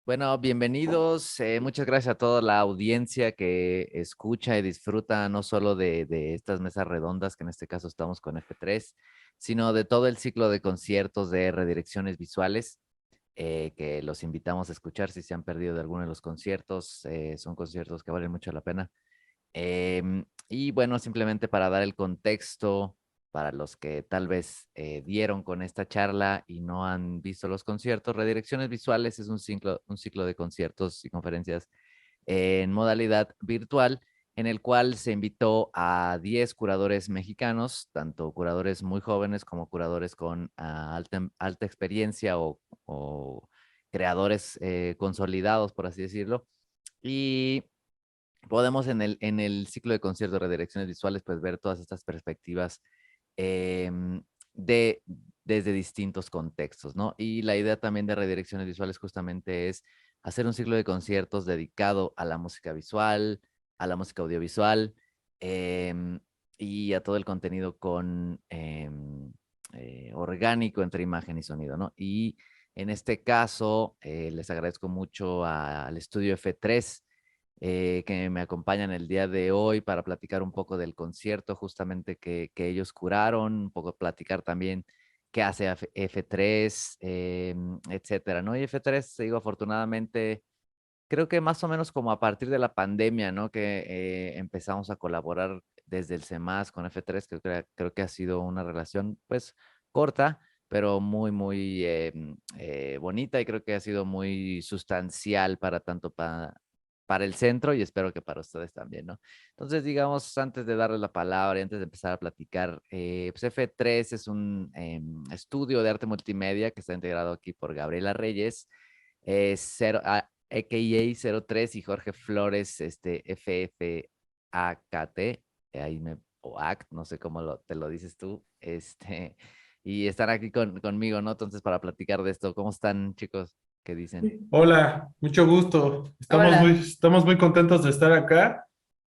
Bueno, bienvenidos. Muchas gracias a toda la audiencia que escucha y disfruta no solo de estas mesas redondas, que en este caso estamos con F3, sino de todo el ciclo de conciertos de redirecciones visuales, que los invitamos a escuchar si se han perdido de alguno de los conciertos. Son conciertos que valen mucho la pena. Y bueno, simplemente para dar el contexto para los que tal vez dieron con esta charla y no han visto los conciertos, Redirecciones Visuales es un ciclo de conciertos y conferencias en modalidad virtual, en el cual se invitó a 10 curadores mexicanos, tanto curadores muy jóvenes como curadores con alta experiencia o creadores consolidados, por así decirlo. Y podemos en el ciclo de conciertos de redirecciones visuales pues ver todas estas perspectivas em, de, desde distintos contextos, ¿no? Y la idea también de redirecciones visuales justamente es hacer un ciclo de conciertos dedicado a la música visual, a la música audiovisual em, y a todo el contenido con orgánico entre imagen y sonido, ¿no? Y en este caso, les agradezco mucho al estudio F3 que me acompañan el día de hoy para platicar un poco del concierto justamente que ellos curaron, un poco platicar también qué hace F3, etcétera, ¿no? Y F3, digo, afortunadamente, creo que más o menos como a partir de la pandemia, ¿no? Que empezamos a colaborar desde el CEMAS con F3, creo que ha sido una relación, pues, corta, pero muy bonita y creo que ha sido muy sustancial para tanto para el centro y espero que para ustedes también, ¿no? Entonces, digamos, antes de darles la palabra y antes de empezar a platicar, pues F3 es un estudio de arte multimedia que está integrado aquí por Gabriela Reyes, cero, AKA 03 y Jorge Flores, FFAKT, ahí me, o ACT, no sé cómo te lo dices tú, y están aquí conmigo, ¿no? Entonces, para platicar de esto, ¿cómo están, chicos? ¿Qué dicen? Hola, mucho gusto. Hola. Estamos muy contentos de estar acá.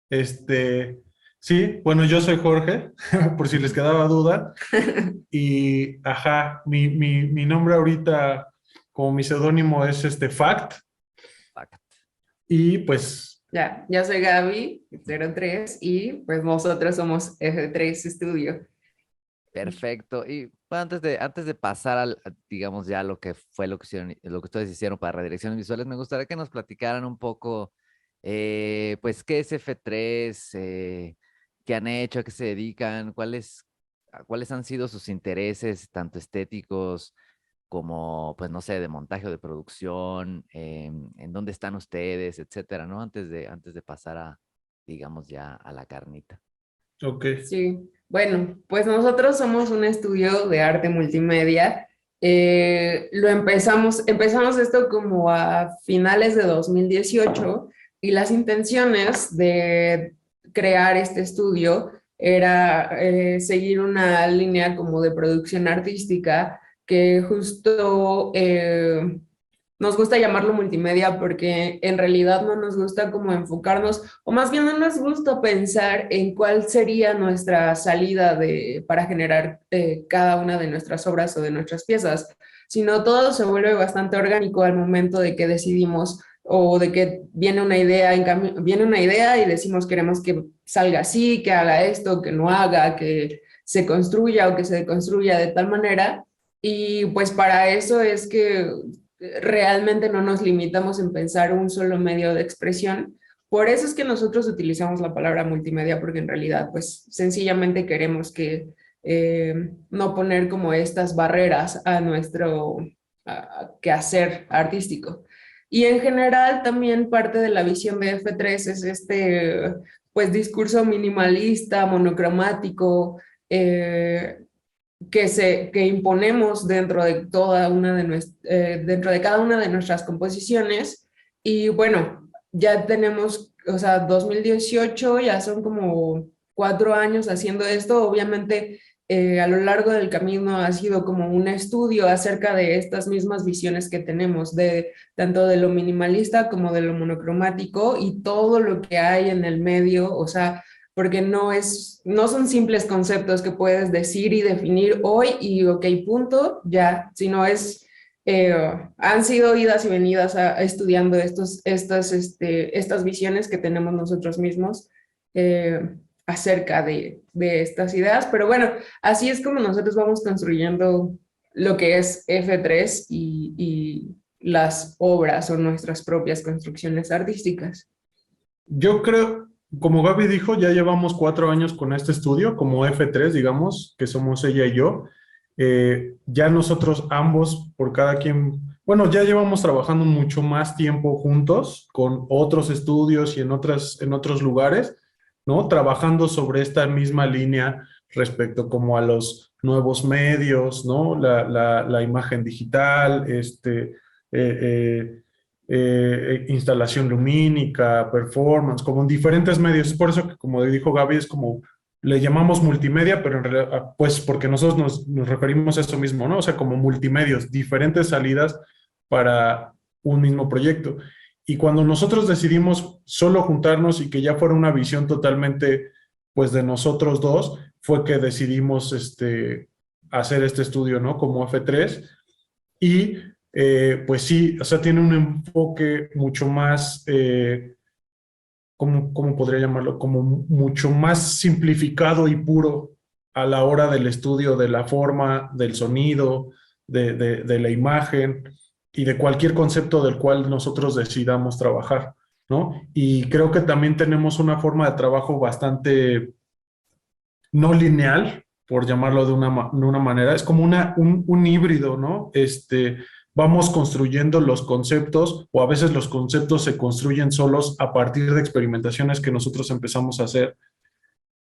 Este, sí, bueno, yo soy Jorge, por si les quedaba duda. Y, ajá, mi nombre ahorita, como mi seudónimo es Fact. ACT. Y pues, Ya, yo soy Gaby, 03, y pues nosotros somos F3 Studio. Perfecto. Y bueno, antes de pasar digamos, ya lo que fue lo que hicieron, lo que ustedes hicieron para redirecciones visuales, me gustaría que nos platicaran un poco, pues, qué es F3, qué han hecho, a qué se dedican, cuáles han sido sus intereses, tanto estéticos como, pues, no sé, de montaje o de producción, en dónde están ustedes, etcétera, ¿no? Antes de pasar digamos, ya a la carnita. ok, Sí, bueno, pues nosotros somos un estudio de arte multimedia. Empezamos esto como a finales de 2018 y las intenciones de crear este estudio era seguir una línea como de producción artística que justo nos gusta llamarlo multimedia porque en realidad no nos gusta como enfocarnos, o más bien no nos gusta pensar en cuál sería nuestra salida para generar cada una de nuestras obras o de nuestras piezas, sino todo se vuelve bastante orgánico al momento de que decidimos o de que viene una idea, viene una idea y decimos queremos que salga así, que haga esto, que no haga, que se construya o que se deconstruya de tal manera. Y pues para eso es que realmente no nos limitamos en pensar un solo medio de expresión. Por eso es que nosotros utilizamos la palabra multimedia, porque en realidad, pues sencillamente queremos que no poner como estas barreras a nuestro quehacer artístico. Y en general también parte de la visión de F3 es pues discurso minimalista, monocromático, que imponemos dentro de cada una de nuestras composiciones. Y bueno, ya tenemos, o sea, 2018, ya son como 4 años haciendo esto. Obviamente, a lo largo del camino ha sido como un estudio acerca de estas mismas visiones que tenemos, de tanto de lo minimalista como de lo monocromático y todo lo que hay en el medio, o sea, porque no son simples conceptos que puedes decir y definir hoy y ok, punto, ya, sino han sido idas y venidas estudiando estas visiones que tenemos nosotros mismos acerca de estas ideas. Pero bueno, así es como nosotros vamos construyendo lo que es F3 y las obras o nuestras propias construcciones artísticas. Yo creo, como Gaby dijo, ya llevamos 4 años con este estudio, como F3, digamos, que somos ella y yo. Ya nosotros ambos, por cada quien, bueno, ya llevamos trabajando mucho más tiempo juntos con otros estudios y en otros lugares, ¿no? Trabajando sobre esta misma línea respecto como a los nuevos medios, ¿no? La imagen digital, instalación lumínica, performance, como en diferentes medios. Es por eso que, como dijo Gaby, es como le llamamos multimedia, pero en realidad, pues porque nosotros nos referimos a eso mismo, ¿no? O sea, como multimedios, diferentes salidas para un mismo proyecto. Y cuando nosotros decidimos solo juntarnos y que ya fuera una visión totalmente, pues, de nosotros dos, fue que decidimos hacer este estudio, ¿no? Como F3. Y, pues sí, o sea, tiene un enfoque mucho más... ¿cómo podría llamarlo? Como mucho más simplificado y puro a la hora del estudio de la forma, del sonido, de la imagen y de cualquier concepto del cual nosotros decidamos trabajar, ¿no? Y creo que también tenemos una forma de trabajo bastante no lineal, por llamarlo de una manera. Es como un híbrido, ¿no? Vamos construyendo los conceptos o a veces los conceptos se construyen solos a partir de experimentaciones que nosotros empezamos a hacer,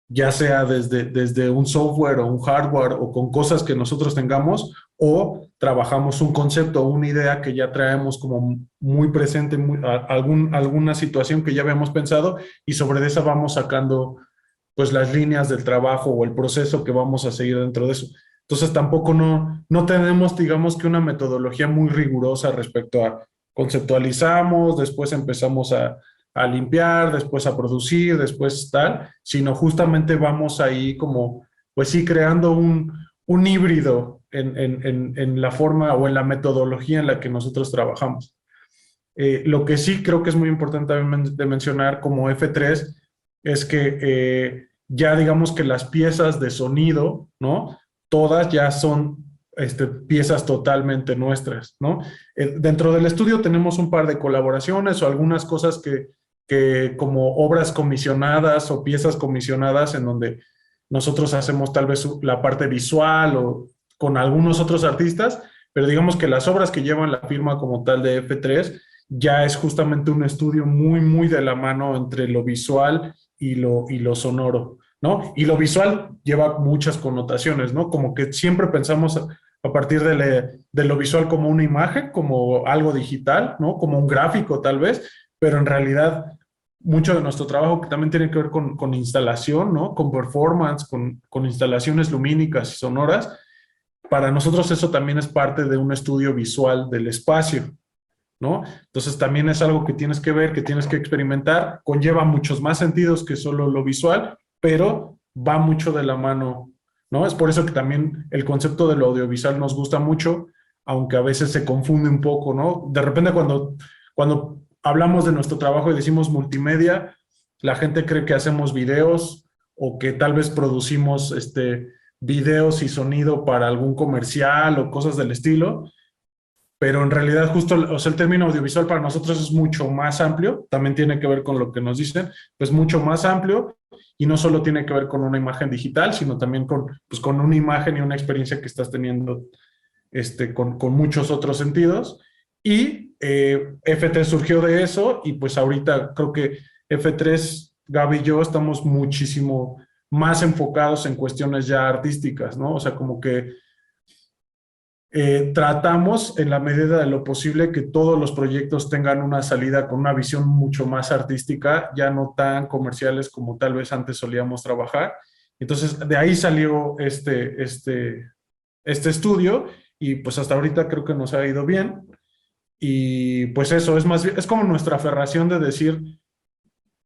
ya sea desde un software o un hardware o con cosas que nosotros tengamos, o trabajamos un concepto o una idea que ya traemos como muy presente, alguna situación que ya habíamos pensado y sobre esa vamos sacando pues las líneas del trabajo o el proceso que vamos a seguir dentro de eso. Entonces tampoco no tenemos, digamos que una metodología muy rigurosa respecto a conceptualizamos, después empezamos a limpiar, después a producir, después tal, sino justamente vamos ahí como, pues sí, creando un híbrido en la forma o en la metodología en la que nosotros trabajamos. Lo que sí creo que es muy importante de mencionar como F3 es que ya digamos que las piezas de sonido, ¿no? Todas ya son piezas totalmente nuestras, ¿no? Dentro del estudio tenemos un par de colaboraciones o algunas cosas que como obras comisionadas o piezas comisionadas en donde nosotros hacemos tal vez la parte visual o con algunos otros artistas, pero digamos que las obras que llevan la firma como tal de F3 ya es justamente un estudio muy, muy de la mano entre lo visual y lo sonoro, ¿no? Y lo visual lleva muchas connotaciones, ¿no? Como que siempre pensamos a partir de lo visual como una imagen, como algo digital, ¿no? Como un gráfico tal vez, pero en realidad mucho de nuestro trabajo que también tiene que ver con instalación, ¿no? Con performance, con instalaciones lumínicas y sonoras. Para nosotros eso también es parte de un estudio visual del espacio, ¿no? Entonces también es algo que tienes que ver, que tienes que experimentar, conlleva muchos más sentidos que solo lo visual, pero va mucho de la mano, ¿no? Es por eso que también el concepto de lo audiovisual nos gusta mucho, aunque a veces se confunde un poco, ¿no? De repente cuando hablamos de nuestro trabajo y decimos multimedia, la gente cree que hacemos videos o que tal vez producimos videos y sonido para algún comercial o cosas del estilo, pero en realidad justo, o sea, el término audiovisual para nosotros es mucho más amplio, también tiene que ver con lo que nos dicen, pues mucho más amplio y no solo tiene que ver con una imagen digital, sino también con una imagen y una experiencia que estás teniendo con muchos otros sentidos. Y F3 surgió de eso y pues ahorita creo que F3, Gaby y yo estamos muchísimo más enfocados en cuestiones ya artísticas, ¿no? O sea, como que tratamos en la medida de lo posible que todos los proyectos tengan una salida con una visión mucho más artística, ya no tan comerciales como tal vez antes solíamos trabajar. Entonces, de ahí salió este estudio y pues hasta ahorita creo que nos ha ido bien. Y pues eso, es como nuestra aferración de decir,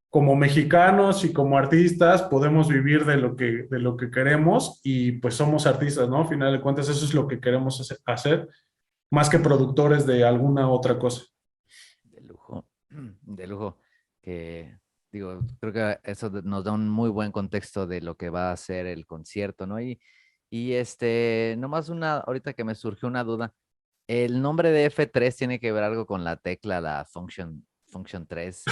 como mexicanos y como artistas podemos vivir de lo que queremos y pues somos artistas, ¿no? Al final de cuentas eso es lo que queremos hacer. más que productores de alguna otra cosa. De lujo, de lujo, que digo, creo que eso nos da un muy buen contexto de lo que va a ser el concierto, ¿no? Y nomás ahorita que me surgió una duda, ¿el nombre de F3 tiene que ver algo con la tecla, la function 3 o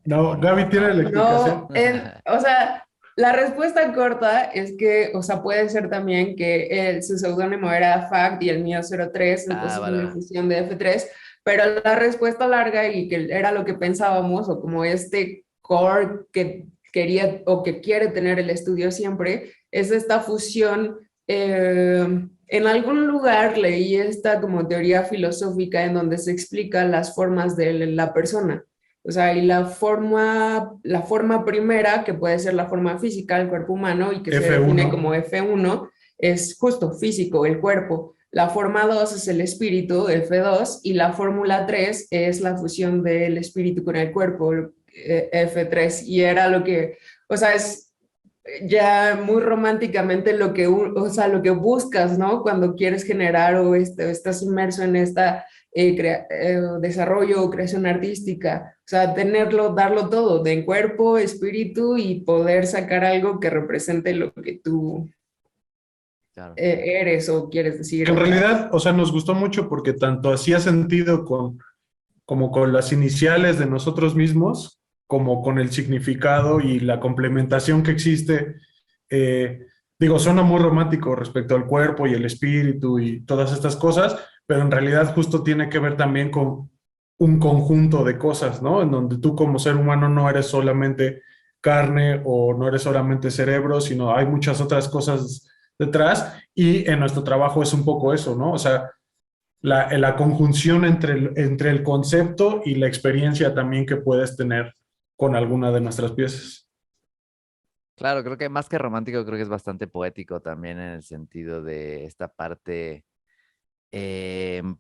No, Gaby no? tiene No. la No, explicación. o sea, la respuesta corta es que, o sea, puede ser también que su seudónimo era FACT y el mío 03, Ah, entonces vale, una vale. fusión de F3, pero la respuesta larga y que era lo que pensábamos, o como este core que quería o que quiere tener el estudio siempre, es esta fusión. En algún lugar leí esta como teoría filosófica en donde se explican las formas de la persona. O sea, y la forma primera, que puede ser la forma física del cuerpo humano y que se define F1. como F1, es justo físico, el cuerpo. La forma 2 es el espíritu, F2, y la fórmula 3 es la fusión del espíritu con el cuerpo, F3. Y era lo que, o sea, es ya muy románticamente o sea, lo que buscas, ¿no? Cuando quieres generar o estás inmerso en esta desarrollo o creación artística. O sea, tenerlo, darlo todo, de cuerpo, espíritu y poder sacar algo que represente lo que tú Claro. eres o quieres decir. Que en realidad, o sea, nos gustó mucho porque tanto hacía sentido como con las iniciales de nosotros mismos, como con el significado y la complementación que existe. Digo, suena muy romántico respecto al cuerpo y el espíritu y todas estas cosas, pero en realidad justo tiene que ver también con un conjunto de cosas, ¿no? En donde tú como ser humano no eres solamente carne o no eres solamente cerebro, sino hay muchas otras cosas detrás y en nuestro trabajo es un poco eso, ¿no? O sea, la conjunción entre el concepto y la experiencia también que puedes tener con alguna de nuestras piezas. Claro, creo que más que romántico, creo que es bastante poético también en el sentido de esta parte,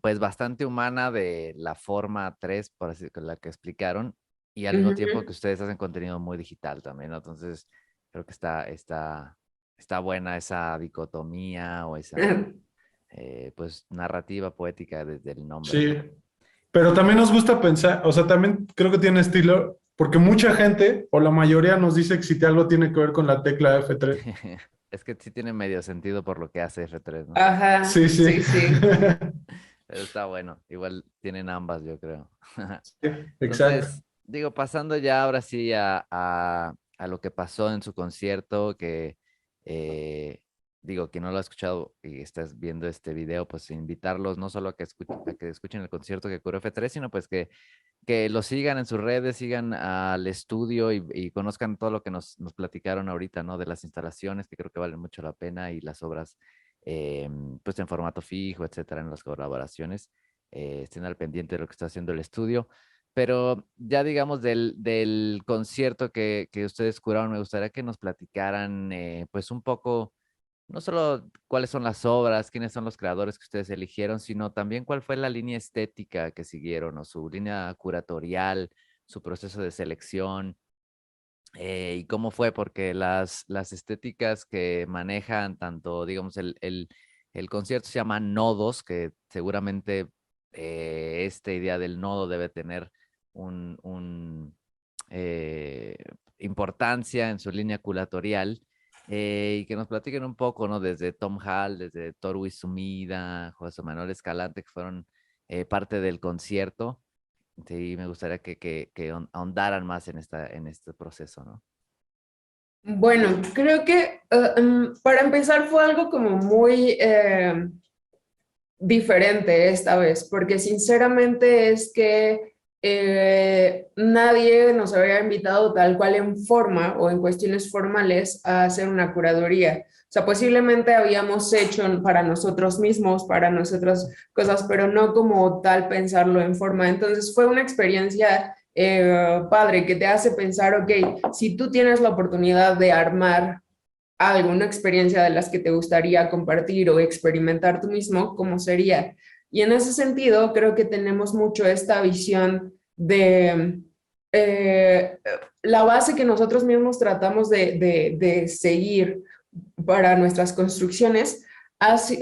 pues bastante humana de la forma 3 por así con la que explicaron, y al mismo tiempo que Ujú. ustedes hacen contenido muy digital también, ¿no? Entonces, creo que está buena esa dicotomía o esa, pues, narrativa poética desde el nombre, Sí, ¿no? pero también nos gusta pensar, o sea, también creo que tiene estilo, porque mucha gente o la mayoría nos dice que si algo tiene que ver con la tecla F3. Es que sí tiene medio sentido por lo que hace F3, ¿no? Sí, Ajá, sí. sí, sí. Pero está bueno, igual tienen ambas, yo creo. Sí, exacto. Entonces, digo, pasando ya ahora sí a lo que pasó en su concierto, que eh, digo, quien no lo ha escuchado y estás viendo este video, pues invitarlos no solo a que escuchen el concierto que curó F3, sino pues que lo sigan en sus redes, sigan al estudio y conozcan todo lo que nos platicaron ahorita, ¿no? De las instalaciones, que creo que valen mucho la pena, y las obras, pues en formato fijo, etcétera, en las colaboraciones. Estén al pendiente de lo que está haciendo el estudio. Pero ya digamos del concierto que ustedes curaron, me gustaría que nos platicaran, pues un poco no solo cuáles son las obras, quiénes son los creadores que ustedes eligieron, sino también cuál fue la línea estética que siguieron o su línea curatorial, su proceso de selección, y cómo fue, porque las estéticas que manejan tanto, digamos, el concierto se llama Nodos, que seguramente esta idea del nodo debe tener un eh, importancia en su línea curatorial, y que nos platiquen un poco, ¿no? Desde Tom Hall, desde Toru Sumida, José Manuel Escalante, que fueron parte del concierto. Sí, me gustaría que ahondaran más en este proceso, ¿no? Bueno, creo que para empezar fue algo como muy diferente esta vez, porque sinceramente es que nadie nos había invitado tal cual en forma o en cuestiones formales a hacer una curaduría. O sea, posiblemente habíamos hecho para nosotros mismos, para nosotras cosas, pero no como tal pensarlo en forma. Entonces fue una experiencia padre que te hace pensar, ok, si tú tienes la oportunidad de armar alguna experiencia de las que te gustaría compartir o experimentar tú mismo, ¿cómo sería? Y en ese sentido, creo que tenemos mucho esta visión de eh, la base que nosotros mismos tratamos de seguir para nuestras construcciones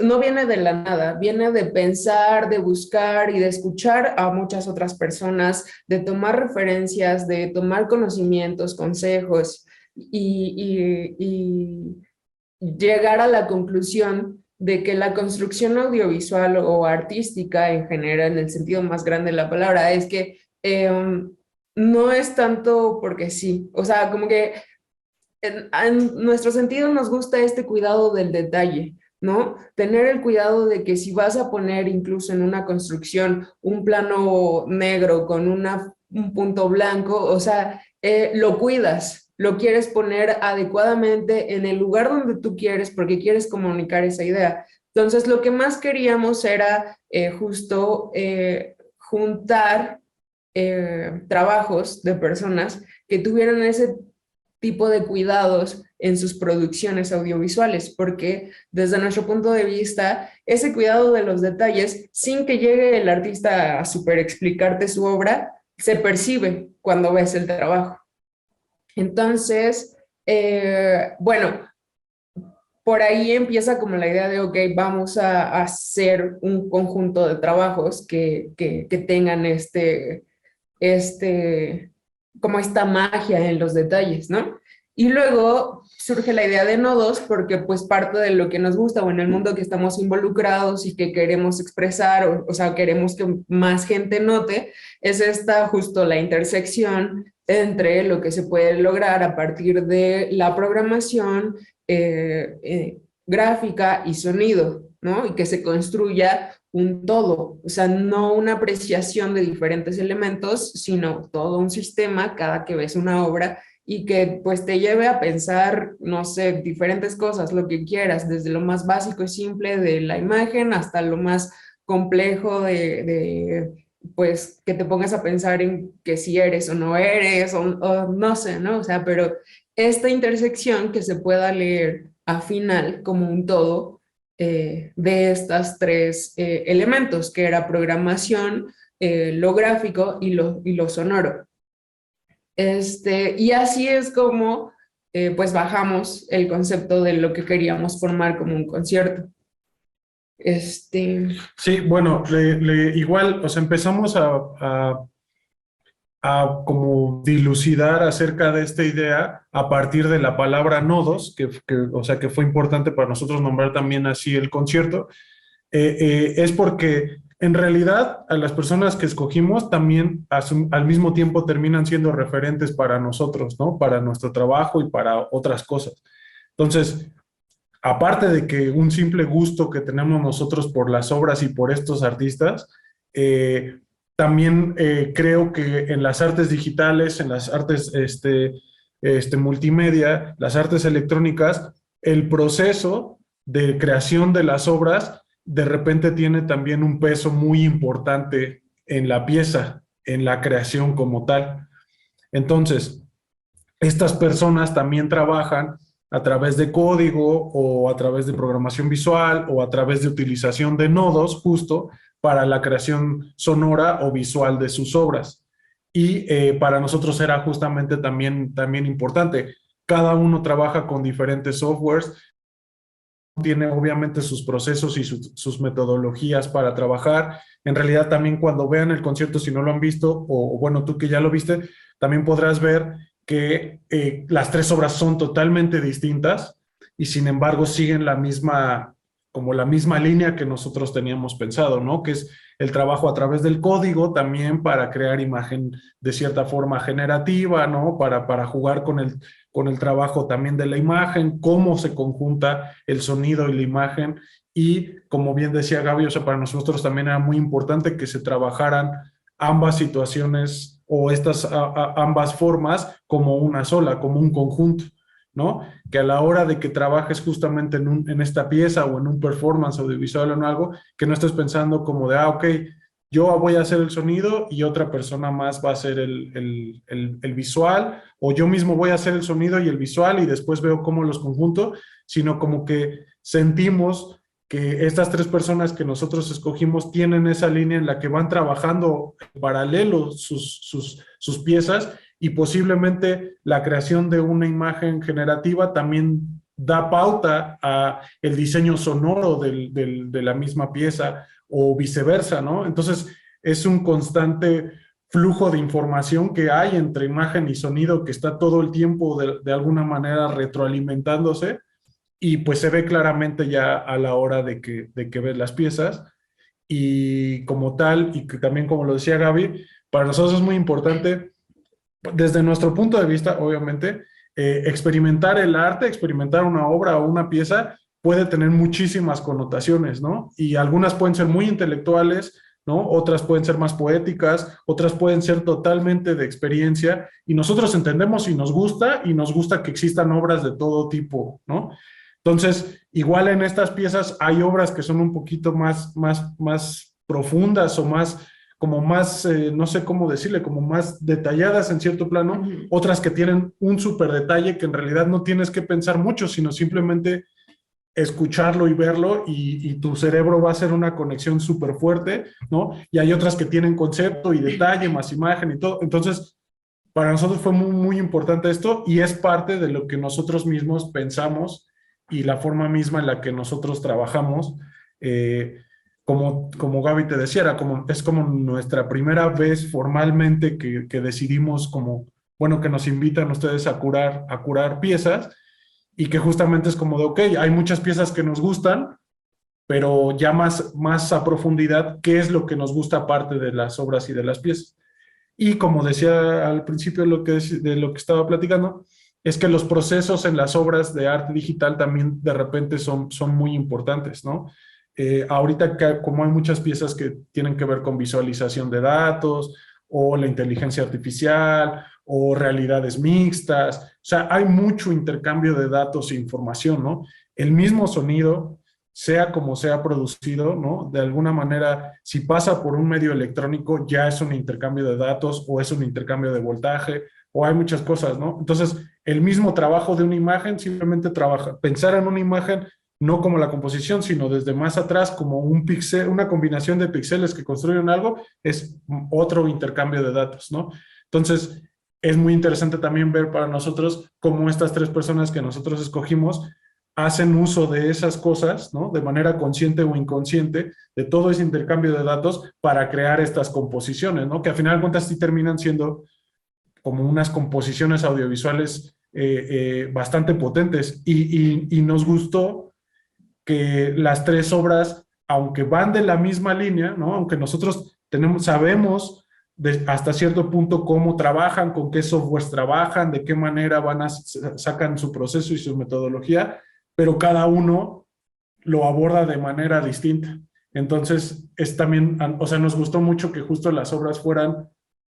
no viene de la nada, viene de pensar, de buscar y de escuchar a muchas otras personas, de tomar referencias, de tomar conocimientos, consejos y llegar a la conclusión de que la construcción audiovisual o artística en general, en el sentido más grande de la palabra, es que no es tanto porque sí, o sea, como que en nuestro sentido nos gusta este cuidado del detalle, ¿no? Tener el cuidado de que si vas a poner incluso en una construcción un plano negro con un punto blanco, o sea, lo cuidas, lo quieres poner adecuadamente en el lugar donde tú quieres porque quieres comunicar esa idea. Entonces, lo que más queríamos era justo juntar trabajos de personas que tuvieran ese tipo de cuidados en sus producciones audiovisuales, porque desde nuestro punto de vista, ese cuidado de los detalles, sin que llegue el artista a super explicarte su obra, se percibe cuando ves el trabajo. Entonces, bueno, por ahí empieza como la idea de, ok, vamos a hacer un conjunto de trabajos que tengan como esta magia en los detalles, ¿no? Y luego surge la idea de nodos porque pues parte de lo que nos gusta o en el mundo que estamos involucrados y que queremos expresar, o sea, queremos que más gente note, es esta justo la intersección entre lo que se puede lograr a partir de la programación gráfica y sonido, ¿no? Y que se construya un todo, o sea, no una apreciación de diferentes elementos, sino todo un sistema cada que ves una obra y que pues te lleve a pensar, no sé, diferentes cosas, lo que quieras, desde lo más básico y simple de la imagen hasta lo más complejo pues, que te pongas a pensar en que si eres o no eres, o no sé, ¿no? O sea, pero esta intersección que se pueda leer a final como un todo, de estas tres elementos, que era programación, lo gráfico y lo sonoro. Y así es como pues bajamos el concepto de lo que queríamos formar como un concierto. Sí, bueno, igual, o sea, empezamos a como dilucidar acerca de esta idea a partir de la palabra nodos, o sea, que fue importante para nosotros nombrar también así el concierto, es porque en realidad a las personas que escogimos también al mismo tiempo terminan siendo referentes para nosotros, ¿no? Para nuestro trabajo y para otras cosas. Entonces, aparte de que un simple gusto que tenemos nosotros por las obras y por estos artistas, también creo que en las artes digitales, en las artes multimedia, las artes electrónicas, el proceso de creación de las obras de repente tiene también un peso muy importante en la pieza, en la creación como tal. Entonces, estas personas también trabajan a través de código o a través de programación visual o a través de utilización de nodos justo para la creación sonora o visual de sus obras. Y para nosotros era justamente también importante. Cada uno trabaja con diferentes softwares, tiene obviamente sus procesos y sus metodologías para trabajar. En realidad también cuando vean el concierto, si no lo han visto, o bueno, tú que ya lo viste, también podrás ver que las tres obras son totalmente distintas y sin embargo siguen como la misma línea que nosotros teníamos pensado, ¿no? Que es el trabajo a través del código también para crear imagen de cierta forma generativa, ¿no? Para jugar con el trabajo también de la imagen, cómo se conjunta el sonido y la imagen. Y como bien decía Gaby, o sea, para nosotros también era muy importante que se trabajaran ambas situaciones o ambas formas como una sola, como un conjunto, ¿no? Que a la hora de que trabajes justamente en esta pieza o en un performance audiovisual o en algo, que no estés pensando como de, ok, yo voy a hacer el sonido y otra persona más va a hacer el visual, o yo mismo voy a hacer el sonido y el visual y después veo cómo los conjunto, sino como que sentimos que estas tres personas que nosotros escogimos tienen esa línea en la que van trabajando en paralelo sus piezas y posiblemente la creación de una imagen generativa también da pauta a el diseño sonoro de la misma pieza o viceversa, ¿no? Entonces, es un constante flujo de información que hay entre imagen y sonido que está todo el tiempo de alguna manera retroalimentándose y pues se ve claramente ya a la hora de que ves las piezas y como tal, y que también como lo decía Gaby, para nosotros es muy importante, desde nuestro punto de vista, obviamente, experimentar el arte, experimentar una obra o una pieza puede tener muchísimas connotaciones, ¿no? Y algunas pueden ser muy intelectuales, ¿no? Otras pueden ser más poéticas, otras pueden ser totalmente de experiencia, y nosotros entendemos y nos gusta que existan obras de todo tipo, ¿no? Entonces, igual en estas piezas hay obras que son un poquito más profundas o más, como más, no sé cómo decirle, como más detalladas en cierto plano, otras que tienen un súper detalle que en realidad no tienes que pensar mucho, sino simplemente escucharlo y verlo y tu cerebro va a hacer una conexión súper fuerte, ¿no? Y hay otras que tienen concepto y detalle, más imagen y todo. Entonces, para nosotros fue muy importante esto y es parte de lo que nosotros mismos pensamos y la forma misma en la que nosotros trabajamos. Como Gaby te decía, es como nuestra primera vez formalmente que decidimos como, bueno, que nos invitan ustedes a curar piezas y que justamente es como de, ok, hay muchas piezas que nos gustan, pero ya más a profundidad, ¿qué es lo que nos gusta aparte de las obras y de las piezas? Y como decía al principio de lo que estaba platicando, es que los procesos en las obras de arte digital también de repente son muy importantes, ¿no? Ahorita como hay muchas piezas que tienen que ver con visualización de datos o la inteligencia artificial o realidades mixtas, o sea, hay mucho intercambio de datos e información, ¿no? El mismo sonido sea como sea producido, ¿no? De alguna manera, si pasa por un medio electrónico, ya es un intercambio de datos o es un intercambio de voltaje o hay muchas cosas, ¿no? Entonces, el mismo trabajo de una imagen, simplemente pensar en una imagen no como la composición, sino desde más atrás, como un píxel, una combinación de píxeles que construyen algo, es otro intercambio de datos, ¿no? Entonces, es muy interesante también ver para nosotros cómo estas tres personas que nosotros escogimos hacen uso de esas cosas, ¿no? De manera consciente o inconsciente, de todo ese intercambio de datos para crear estas composiciones, ¿no? Que al final de cuentas sí terminan siendo como unas composiciones audiovisuales bastante potentes. Y nos gustó que las tres obras, aunque van de la misma línea, ¿no? Aunque nosotros sabemos hasta cierto punto cómo trabajan, con qué softwares trabajan, de qué manera sacan su proceso y su metodología, pero cada uno lo aborda de manera distinta. Entonces, es también, o sea, nos gustó mucho que justo las obras fueran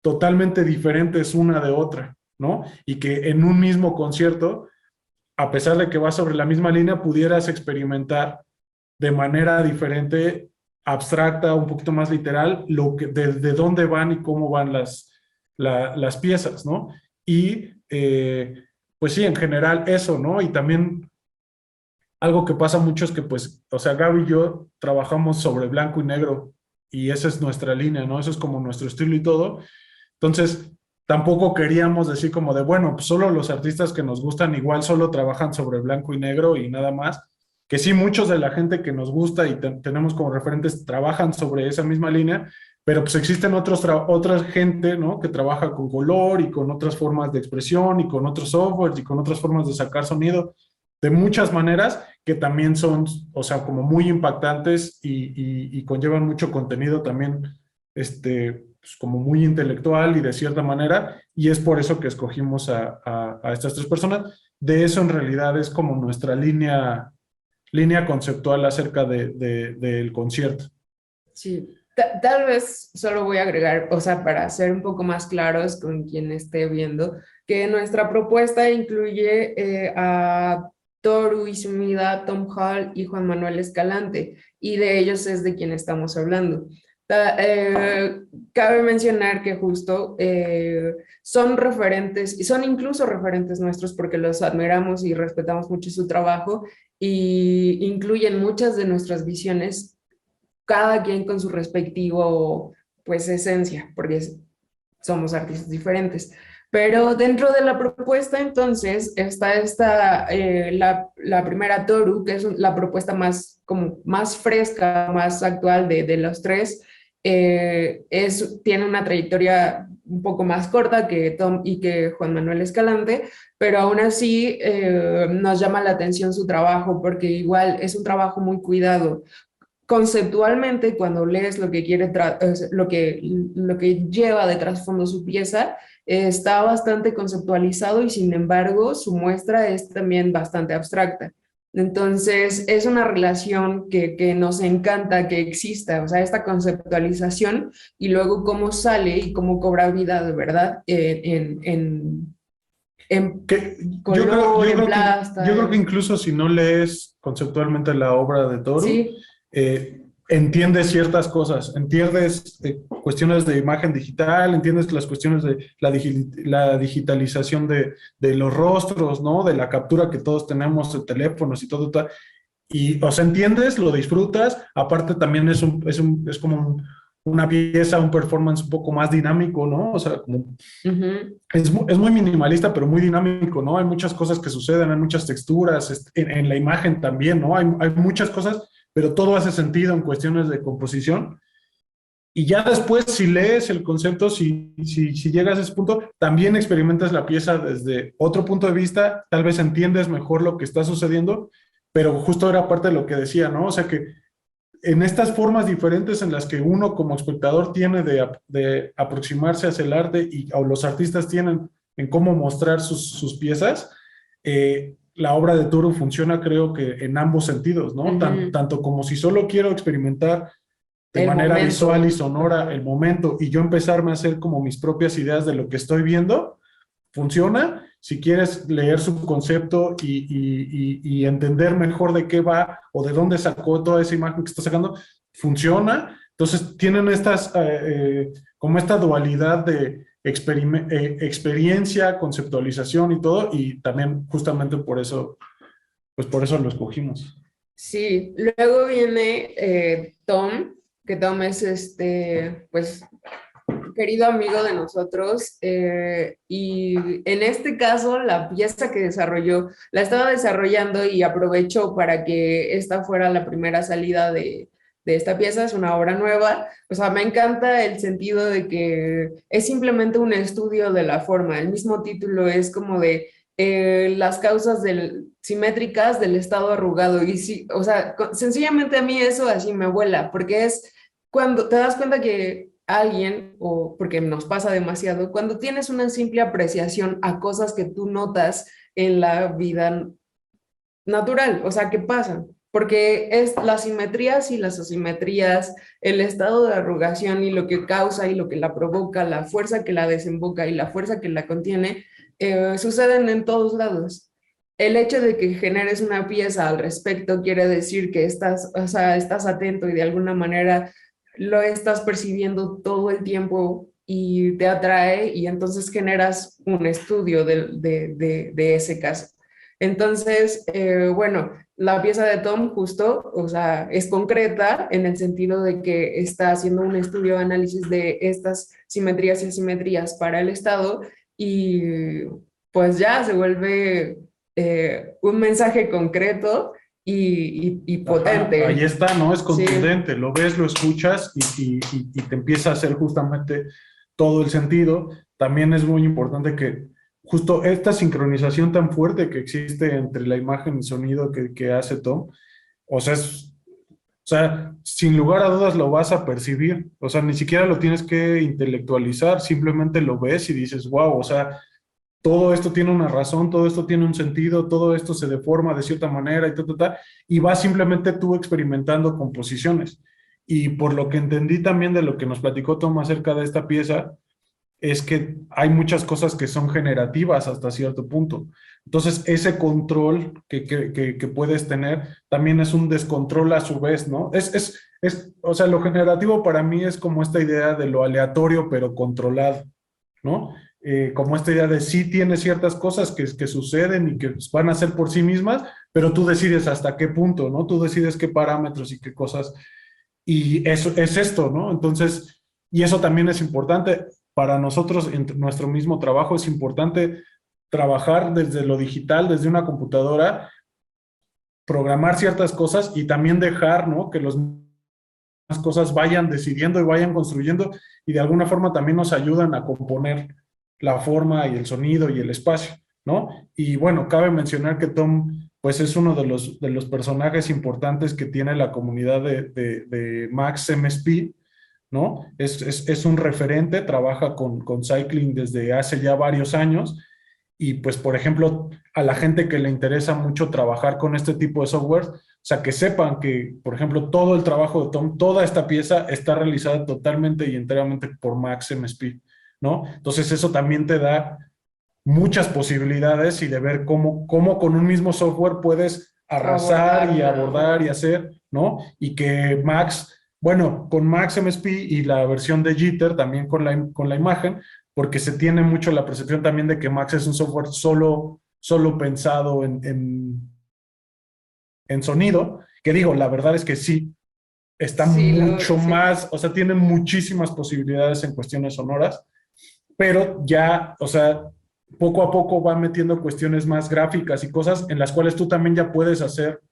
totalmente diferentes una de otra, ¿no? Y que en un mismo concierto, a pesar de que va sobre la misma línea, pudieras experimentar de manera diferente, abstracta, un poquito más literal, de dónde van y cómo van las piezas, ¿no? Y pues sí, en general eso, ¿no? Y también algo que pasa mucho es que, pues, o sea, Gaby y yo trabajamos sobre blanco y negro y esa es nuestra línea, ¿no? Eso es como nuestro estilo y todo. Entonces, tampoco queríamos decir como de, bueno, pues solo los artistas que nos gustan igual solo trabajan sobre blanco y negro y nada más. Que sí, muchos de la gente que nos gusta y tenemos como referentes trabajan sobre esa misma línea, pero pues existen otra gente, ¿no? Que trabaja con color y con otras formas de expresión y con otros softwares y con otras formas de sacar sonido de muchas maneras que también son, o sea, como muy impactantes y conllevan mucho contenido también, pues como muy intelectual y de cierta manera, y es por eso que escogimos a estas tres personas. De eso en realidad es como nuestra línea conceptual acerca del concierto. Sí, tal vez solo voy a agregar, o sea, para ser un poco más claros con quien esté viendo, que nuestra propuesta incluye a Toru Isumida, Tom Hall y Juan Manuel Escalante, y de ellos es de quien estamos hablando. Cabe mencionar que justo son referentes, y son incluso referentes nuestros porque los admiramos y respetamos mucho su trabajo, y incluyen muchas de nuestras visiones cada quien con su respectivo, pues, esencia, porque somos artistas diferentes. Pero dentro de la propuesta, entonces, está la primera Toru, que es la propuesta más, como más fresca, más actual de los tres. Tiene una trayectoria un poco más corta que Tom y que Juan Manuel Escalante, pero aún así nos llama la atención su trabajo, porque igual es un trabajo muy cuidado conceptualmente. Cuando lees lo que lo que lleva de trasfondo su pieza, está bastante conceptualizado y sin embargo su muestra es también bastante abstracta. Entonces es una relación que nos encanta que exista, o sea, esta conceptualización y luego cómo sale y cómo cobra vida de verdad en Que color, en yo creo que plasta. incluso si no lees conceptualmente la obra de Toru, Sí. entiendes ciertas cosas, entiendes cuestiones de imagen digital, entiendes las cuestiones de la digitalización de los rostros, ¿no? De la captura que todos tenemos de teléfonos y todo. Y, o sea, entiendes, lo disfrutas. Aparte también es como una pieza, un performance un poco más dinámico, ¿no? O sea, como Ujú, es muy minimalista, pero muy dinámico, ¿no? Hay muchas cosas que suceden, hay muchas texturas, en la imagen también, ¿no? Hay muchas cosas, pero todo hace sentido en cuestiones de composición. Y ya después, si lees el concepto, si llegas a ese punto, también experimentas la pieza desde otro punto de vista, tal vez entiendes mejor lo que está sucediendo, pero justo era parte de lo que decía, ¿no? O sea que en estas formas diferentes en las que uno como espectador tiene de aproximarse hacia el arte o los artistas tienen en cómo mostrar sus piezas, la obra de Toro funciona creo que en ambos sentidos, ¿no? ujú. Tanto como si solo quiero experimentar de El manera visual y momento. sonora Ajá. el momento y yo empezarme a hacer como mis propias ideas de lo que estoy viendo, funciona. Si quieres leer su concepto y entender mejor de qué va o de dónde sacó toda esa imagen que está sacando, funciona. Entonces tienen como esta dualidad de experiencia, conceptualización y todo, y también justamente por eso, pues por eso lo escogimos. Sí, luego viene Tom, que Tom es pues, querido amigo de nosotros, y en este caso la pieza que desarrolló, la estaba desarrollando y aprovechó para que esta fuera la primera salida de esta pieza. Es una obra nueva. O sea, me encanta el sentido de que es simplemente un estudio de la forma. El mismo título es como de las causas simétricas del estado arrugado. Y sí, o sea, sencillamente a mí eso así me vuela, porque es cuando te das cuenta que alguien, o porque nos pasa demasiado, cuando tienes una simple apreciación a cosas que tú notas en la vida natural, o sea, que pasan, porque es las simetrías y las asimetrías, el estado de arrugación y lo que causa y lo que la provoca, la fuerza que la desemboca y la fuerza que la contiene, suceden en todos lados. El hecho de que generes una pieza al respecto quiere decir que estás, o sea, estás atento y de alguna manera lo estás percibiendo todo el tiempo y te atrae y entonces generas un estudio de ese caso. Entonces, bueno, la pieza de Tom justo, o sea, es concreta en el sentido de que está haciendo un estudio, análisis de estas simetrías y asimetrías para el Estado y pues ya se vuelve un mensaje concreto y Ajá, ahí potente. está, ¿no? Es Sí. contundente, lo ves, lo escuchas y te empieza a hacer justamente todo el sentido. También es muy importante que justo esta sincronización tan fuerte que existe entre la imagen y sonido que hace Tom, o sea, o sea, sin lugar a dudas lo vas a percibir, o sea, ni siquiera lo tienes que intelectualizar, simplemente lo ves y dices, wow, o sea, todo esto tiene una razón, todo esto tiene un sentido, todo esto se deforma de cierta manera y y vas simplemente tú experimentando composiciones. Y por lo que entendí también de lo que nos platicó Tom acerca de esta pieza, es que hay muchas cosas que son generativas hasta cierto punto. Entonces, ese control que puedes tener también es un descontrol a su vez, ¿no? O sea, lo generativo para mí es como esta idea de lo aleatorio pero controlado, ¿no? Como esta idea de sí tiene ciertas cosas que suceden y que van a ser por sí mismas, pero tú decides hasta qué punto, ¿no? Tú decides qué parámetros y qué cosas. Y eso es esto, ¿no? Entonces, y eso también es importante. para nosotros en nuestro mismo trabajo es importante trabajar desde lo digital, desde una computadora, programar ciertas cosas y también dejar, ¿no? Que las cosas vayan decidiendo y vayan construyendo y de alguna forma también nos ayudan a componer la forma y el sonido y el espacio, ¿no? Y bueno, cabe mencionar que Tom, pues es uno de los personajes importantes que tiene la comunidad de Max MSP, ¿no? Es un referente, trabaja con Cycling desde hace ya varios años y pues, por ejemplo, a la gente que le interesa mucho trabajar con este tipo de software, o sea, que sepan que, por ejemplo, todo el trabajo de Tom, toda esta pieza está realizada totalmente y enteramente por Max MSP, ¿no? Entonces eso también te da muchas posibilidades y de ver cómo con un mismo software puedes arrasar y abordar y hacer, ¿no? Y que Max, bueno, con Max MSP y la versión de Jitter, también con la imagen, porque se tiene mucho la percepción también de que Max es un software solo pensado en sonido, que digo, la verdad es que sí, está Sí, mucho sí. más, o sea, tiene muchísimas posibilidades en cuestiones sonoras, pero ya, o sea, poco a poco va metiendo cuestiones más gráficas y cosas en las cuales tú también ya puedes hacer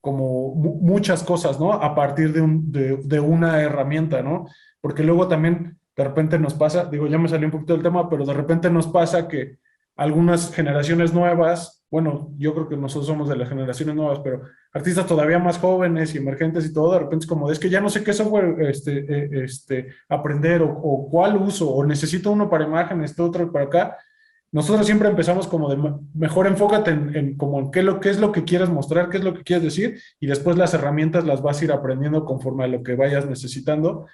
como muchas cosas, ¿no? A partir de una herramienta, ¿no? Porque luego también de repente nos pasa, digo, ya me salió un poquito del tema, pero de repente nos pasa que algunas generaciones nuevas, bueno, yo creo que nosotros somos de las generaciones nuevas, pero artistas todavía más jóvenes y emergentes y todo, de repente es como, es que ya no sé qué software aprender o cuál uso, o necesito uno para imagen, otro para acá. Nosotros siempre empezamos como de mejor enfócate en como en qué es lo que quieres mostrar, qué es lo que quieres decir, y después las herramientas las vas a ir aprendiendo conforme a lo que vayas necesitando.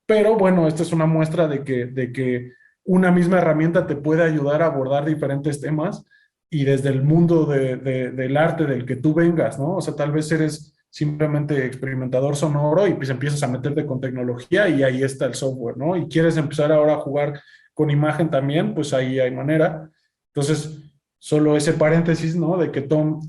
Pero bueno, esta es una muestra de que una misma herramienta te puede ayudar a abordar diferentes temas y desde el mundo del arte del que tú vengas, ¿no? O sea, tal vez eres simplemente experimentador sonoro y pues empiezas a meterte con tecnología y ahí está el software, ¿no? Y quieres empezar ahora a jugar con imagen también, pues ahí hay manera. Entonces, solo ese paréntesis, ¿no? De que Tom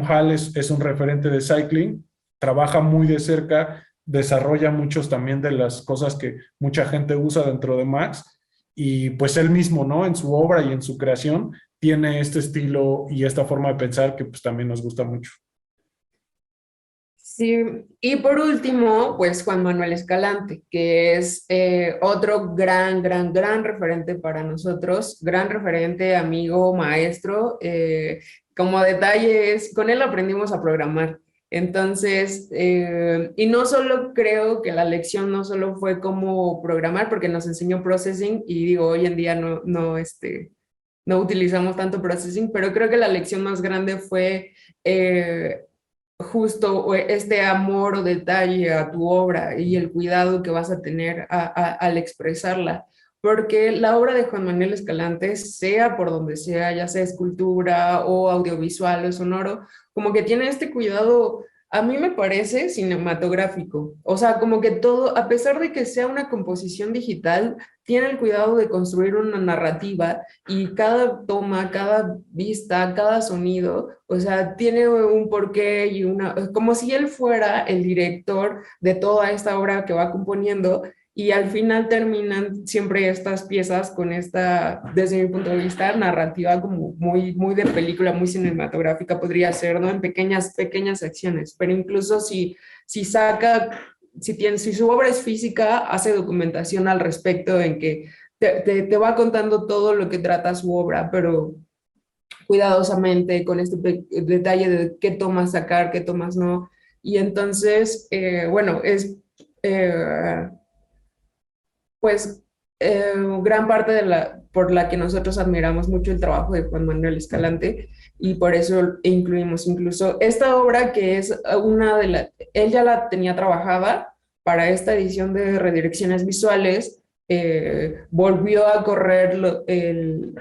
Hall es un referente de cycling, trabaja muy de cerca, desarrolla muchos también de las cosas que mucha gente usa dentro de Max y pues él mismo, ¿no? En su obra y en su creación tiene este estilo y esta forma de pensar que pues también nos gusta mucho. Sí, y por último, pues Juan Manuel Escalante, que es otro gran referente para nosotros, gran referente, amigo, maestro. Como detalles, con él aprendimos a programar. Entonces, y no solo creo que la lección no solo fue cómo programar, porque nos enseñó processing y digo, hoy en día no utilizamos tanto processing, pero creo que la lección más grande fue justo este amor o detalle a tu obra y el cuidado que vas a tener al expresarla. Porque la obra de Juan Manuel Escalante, sea por donde sea, ya sea escultura o audiovisual o sonoro, como que tiene este cuidado, a mí me parece cinematográfico. O sea, como que todo, a pesar de que sea una composición digital, tiene el cuidado de construir una narrativa y cada toma, cada vista, cada sonido, o sea, tiene un porqué y como si él fuera el director de toda esta obra que va componiendo y al final terminan siempre estas piezas con esta, desde mi punto de vista, narrativa como muy de película, muy cinematográfica podría ser, ¿no? En pequeñas acciones, pero incluso si saca si su obra es física, hace documentación al respecto en que te va contando todo lo que trata su obra, pero cuidadosamente, con este detalle de qué tomas sacar, qué tomas no. Y entonces, bueno, eh, pues gran parte por la que nosotros admiramos mucho el trabajo de Juan Manuel Escalante y por eso incluimos incluso esta obra que es él ya la tenía trabajada para esta edición de Redirecciones Visuales, volvió a correr el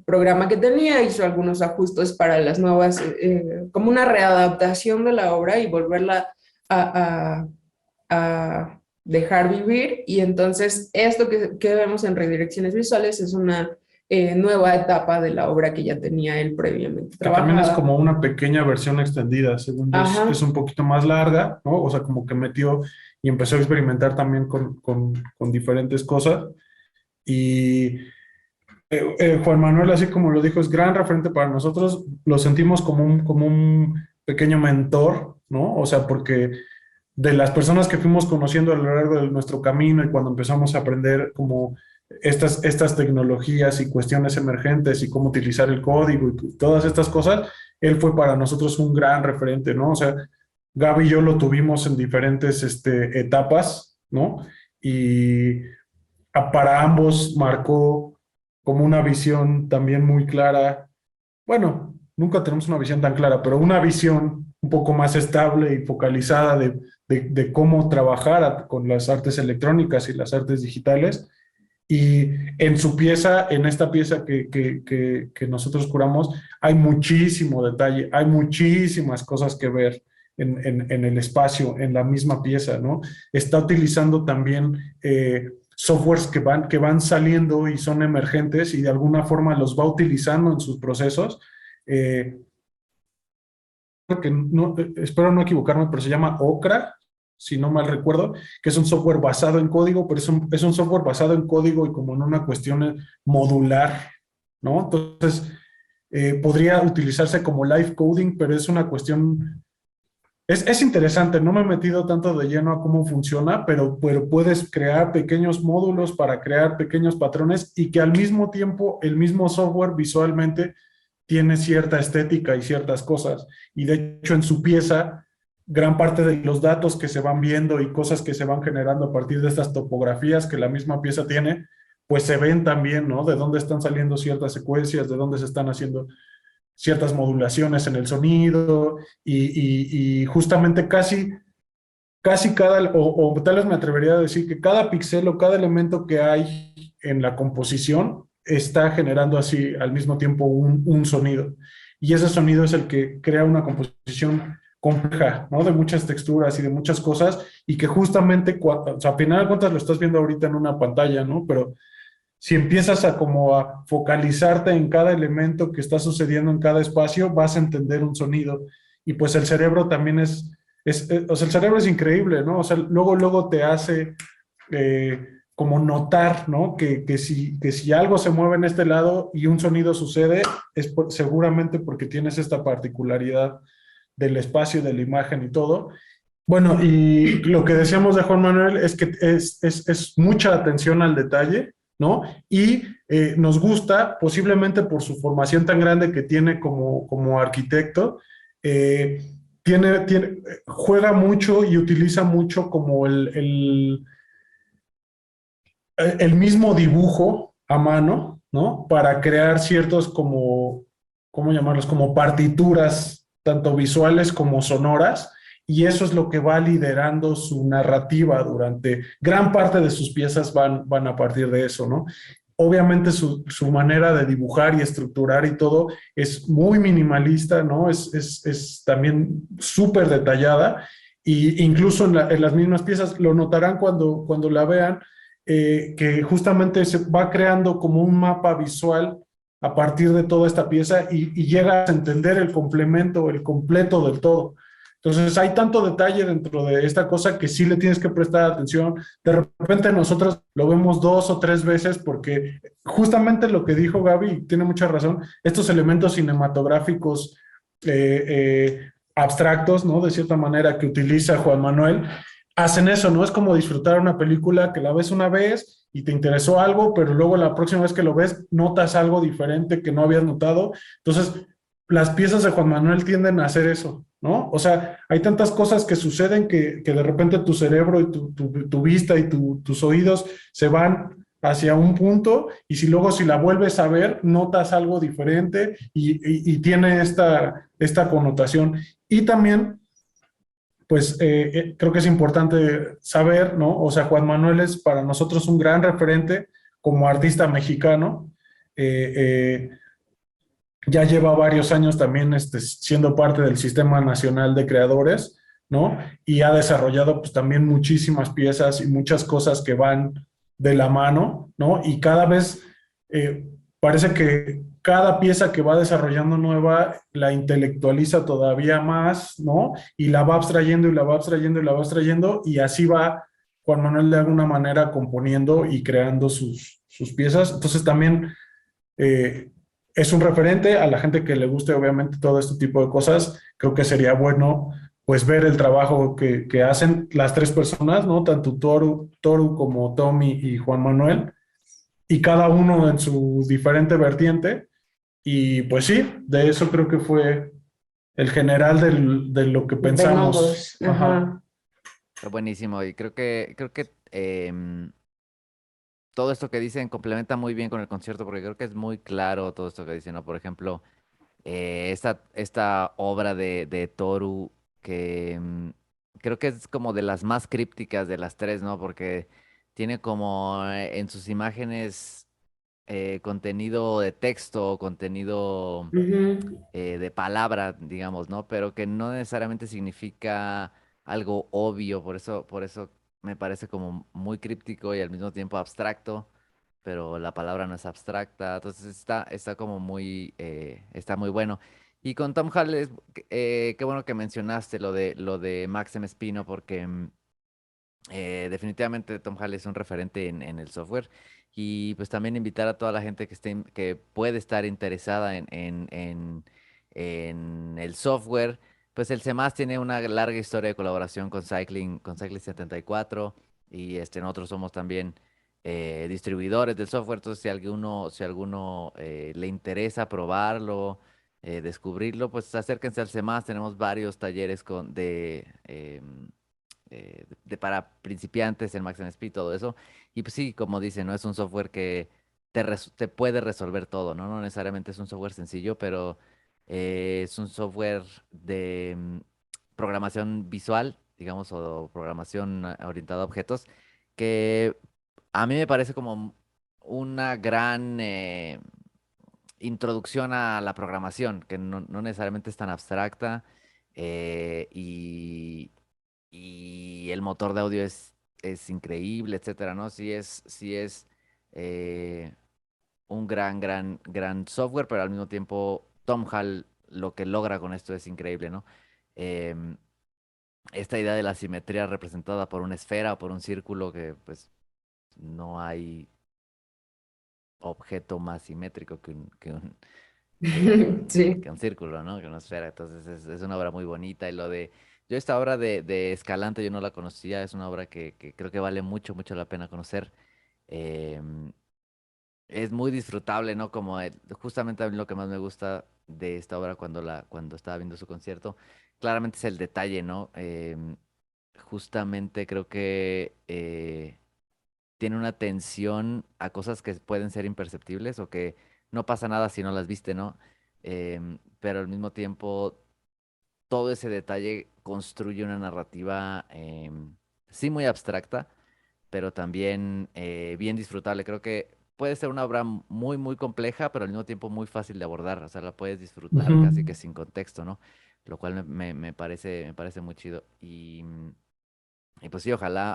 programa que tenía, hizo algunos ajustes para las nuevas, como una readaptación de la obra y volverla a, a dejar vivir y entonces esto que vemos en Redirecciones Visuales es una nueva etapa de la obra que ya tenía él previamente Que también es trabajada. como una pequeña versión extendida, según yo, es un poquito más larga, ¿no? O sea, como que metió y empezó a experimentar también con diferentes cosas. Y Juan Manuel, así como lo dijo, es gran referente para nosotros, lo sentimos como un pequeño mentor, ¿no? O sea, porque de las personas que fuimos conociendo a lo largo de nuestro camino y cuando empezamos a aprender como estas tecnologías y cuestiones emergentes y cómo utilizar el código y todas estas cosas, él fue para nosotros un gran referente, ¿no? O sea, Gaby y yo lo tuvimos en diferentes etapas, ¿no? Y para ambos marcó como una visión también muy clara. Bueno, nunca tenemos una visión tan clara, pero una visión un poco más estable y focalizada de cómo trabajar con las artes electrónicas y las artes digitales. Y en su pieza, en esta pieza que nosotros curamos, hay muchísimo detalle, hay muchísimas cosas que ver en el espacio, en la misma pieza, ¿no? Está utilizando también softwares que van saliendo y son emergentes y de alguna forma los va utilizando en sus procesos. Eh, que no, espero no equivocarme, pero se llama Okra, si no mal recuerdo, que es un software basado en código, pero es un software basado en código y como en una cuestión modular, ¿no? Entonces, podría utilizarse como live coding, pero es una cuestión, es interesante, no me he metido tanto de lleno a cómo funciona, pero puedes crear pequeños módulos para crear pequeños patrones y que al mismo tiempo el mismo software visualmente tiene cierta estética y ciertas cosas. Y de hecho en su pieza, gran parte de los datos que se van viendo y cosas que se van generando a partir de estas topografías que la misma pieza tiene, pues se ven también, ¿no? De dónde están saliendo ciertas secuencias, de dónde se están haciendo ciertas modulaciones en el sonido y justamente casi o tal vez me atrevería a decir que cada píxel o cada elemento que hay en la composición está generando así al mismo tiempo un sonido. Y ese sonido es el que crea una composición compleja, ¿no? De muchas texturas y de muchas cosas, y que justamente, o sea, al final de cuentas lo estás viendo ahorita en una pantalla, ¿no? Pero si empiezas a como a focalizarte en cada elemento que está sucediendo en cada espacio, vas a entender un sonido. Y pues el cerebro también o sea, el cerebro es increíble, ¿no? O sea, luego te hace como notar, ¿no? Que si algo se mueve en este lado y un sonido sucede, seguramente porque tienes esta particularidad del espacio, de la imagen y todo. Bueno, y lo que decíamos de Juan Manuel es que es mucha atención al detalle, ¿no? Y nos gusta, posiblemente por su formación tan grande que tiene como arquitecto, eh, juega mucho y utiliza mucho como el mismo dibujo a mano, ¿no? Para crear ciertos como, ¿cómo llamarlos? Como partituras, tanto visuales como sonoras, y eso es lo que va liderando su narrativa durante gran parte de sus piezas van a partir de eso, ¿no? Obviamente su manera de dibujar y estructurar y todo es muy minimalista, ¿no? Es también súper detallada, y incluso en las mismas piezas lo notarán cuando la vean, que justamente se va creando como un mapa visual a partir de toda esta pieza y llegas a entender el complemento, el completo del todo. Entonces hay tanto detalle dentro de esta cosa que sí le tienes que prestar atención. De repente nosotros lo vemos 2 o 3 veces porque justamente lo que dijo Gaby tiene mucha razón, estos elementos cinematográficos abstractos, ¿no? De cierta manera que utiliza Juan Manuel, hacen eso, ¿no? Es como disfrutar una película que la ves una vez y te interesó algo, pero luego la próxima vez que lo ves notas algo diferente que no habías notado. Entonces, las piezas de Juan Manuel tienden a hacer eso, ¿no? O sea, hay tantas cosas que suceden que de repente tu cerebro y tu vista y tus oídos se van hacia un punto, y si la vuelves a ver, notas algo diferente y tiene esta connotación. Y también pues creo que es importante saber, ¿no? O sea, Juan Manuel es para nosotros un gran referente como artista mexicano. Eh, eh, ya lleva varios años también siendo parte del Sistema Nacional de Creadores, ¿no? Y ha desarrollado pues también muchísimas piezas y muchas cosas que van de la mano, ¿no? Y cada vez eh, parece que cada pieza que va desarrollando nueva la intelectualiza todavía más, ¿no? Y la va abstrayendo y la va abstrayendo y la va abstrayendo, y así va Juan Manuel de alguna manera componiendo y creando sus piezas. Entonces también eh, es un referente a la gente que le guste obviamente todo este tipo de cosas. Creo que sería bueno pues ver el trabajo que hacen las tres personas, ¿no? Tanto Toru como Tommy y Juan Manuel, y cada uno en su diferente vertiente. Y pues sí, de eso creo que fue el general de lo que De pensamos. nodos, Ajá. ajá. Está buenísimo y creo que todo esto que dicen complementa muy bien con el concierto porque creo que es muy claro todo esto que dicen, ¿no? Por ejemplo, esta obra de Toru que creo que es como de las más crípticas de las tres, ¿no? Porque tiene como en sus imágenes contenido de texto, contenido Ujú. de palabra, digamos, ¿no? Pero que no necesariamente significa algo obvio, por eso me parece como muy críptico y al mismo tiempo abstracto, pero la palabra no es abstracta, entonces está como está muy bueno. Y con Tom Hall, qué bueno que mencionaste lo de Max M. Espino, porque definitivamente Tom Hall es un referente en el software. Y pues también invitar a toda la gente que puede estar interesada en el software. Pues el CMAS tiene una larga historia de colaboración con Cycling 74 y nosotros somos también distribuidores del software. Entonces si alguno le interesa probarlo, descubrirlo, pues acérquense al CMAS. Tenemos varios talleres para principiantes en Max Speed, todo eso. Y pues sí, como dice, ¿no? Es un software que te puede resolver todo, ¿no? No necesariamente es un software sencillo, pero es un software de programación visual, digamos, o programación orientada a objetos, que a mí me parece como una gran introducción a la programación, que no necesariamente es tan abstracta. Y el motor de audio es increíble, etcétera, ¿no? Sí es eh, un gran software, pero al mismo tiempo Tom Hall lo que logra con esto es increíble, ¿no? Em, Esta idea de la simetría representada por una esfera o por un círculo, que pues no hay objeto más simétrico Sí. que un círculo, ¿no? Que una esfera. Entonces es una obra muy bonita. Yo esta obra de Escalante yo no la conocía, es una obra que creo que vale mucho, mucho la pena conocer. Em, es muy disfrutable, ¿no? Justamente a mí lo que más me gusta de esta obra cuando estaba viendo su concierto, claramente es el detalle, ¿no? Justamente creo que tiene una atención a cosas que pueden ser imperceptibles o que no pasa nada si no las viste, ¿no? Pero al mismo tiempo, todo ese detalle construye una narrativa, sí muy abstracta, pero también bien disfrutable. Creo que puede ser una obra muy, muy compleja, pero al mismo tiempo muy fácil de abordar. O sea, la puedes disfrutar Ujú. casi que sin contexto, ¿no? Lo cual me parece muy chido. Y pues sí, ojalá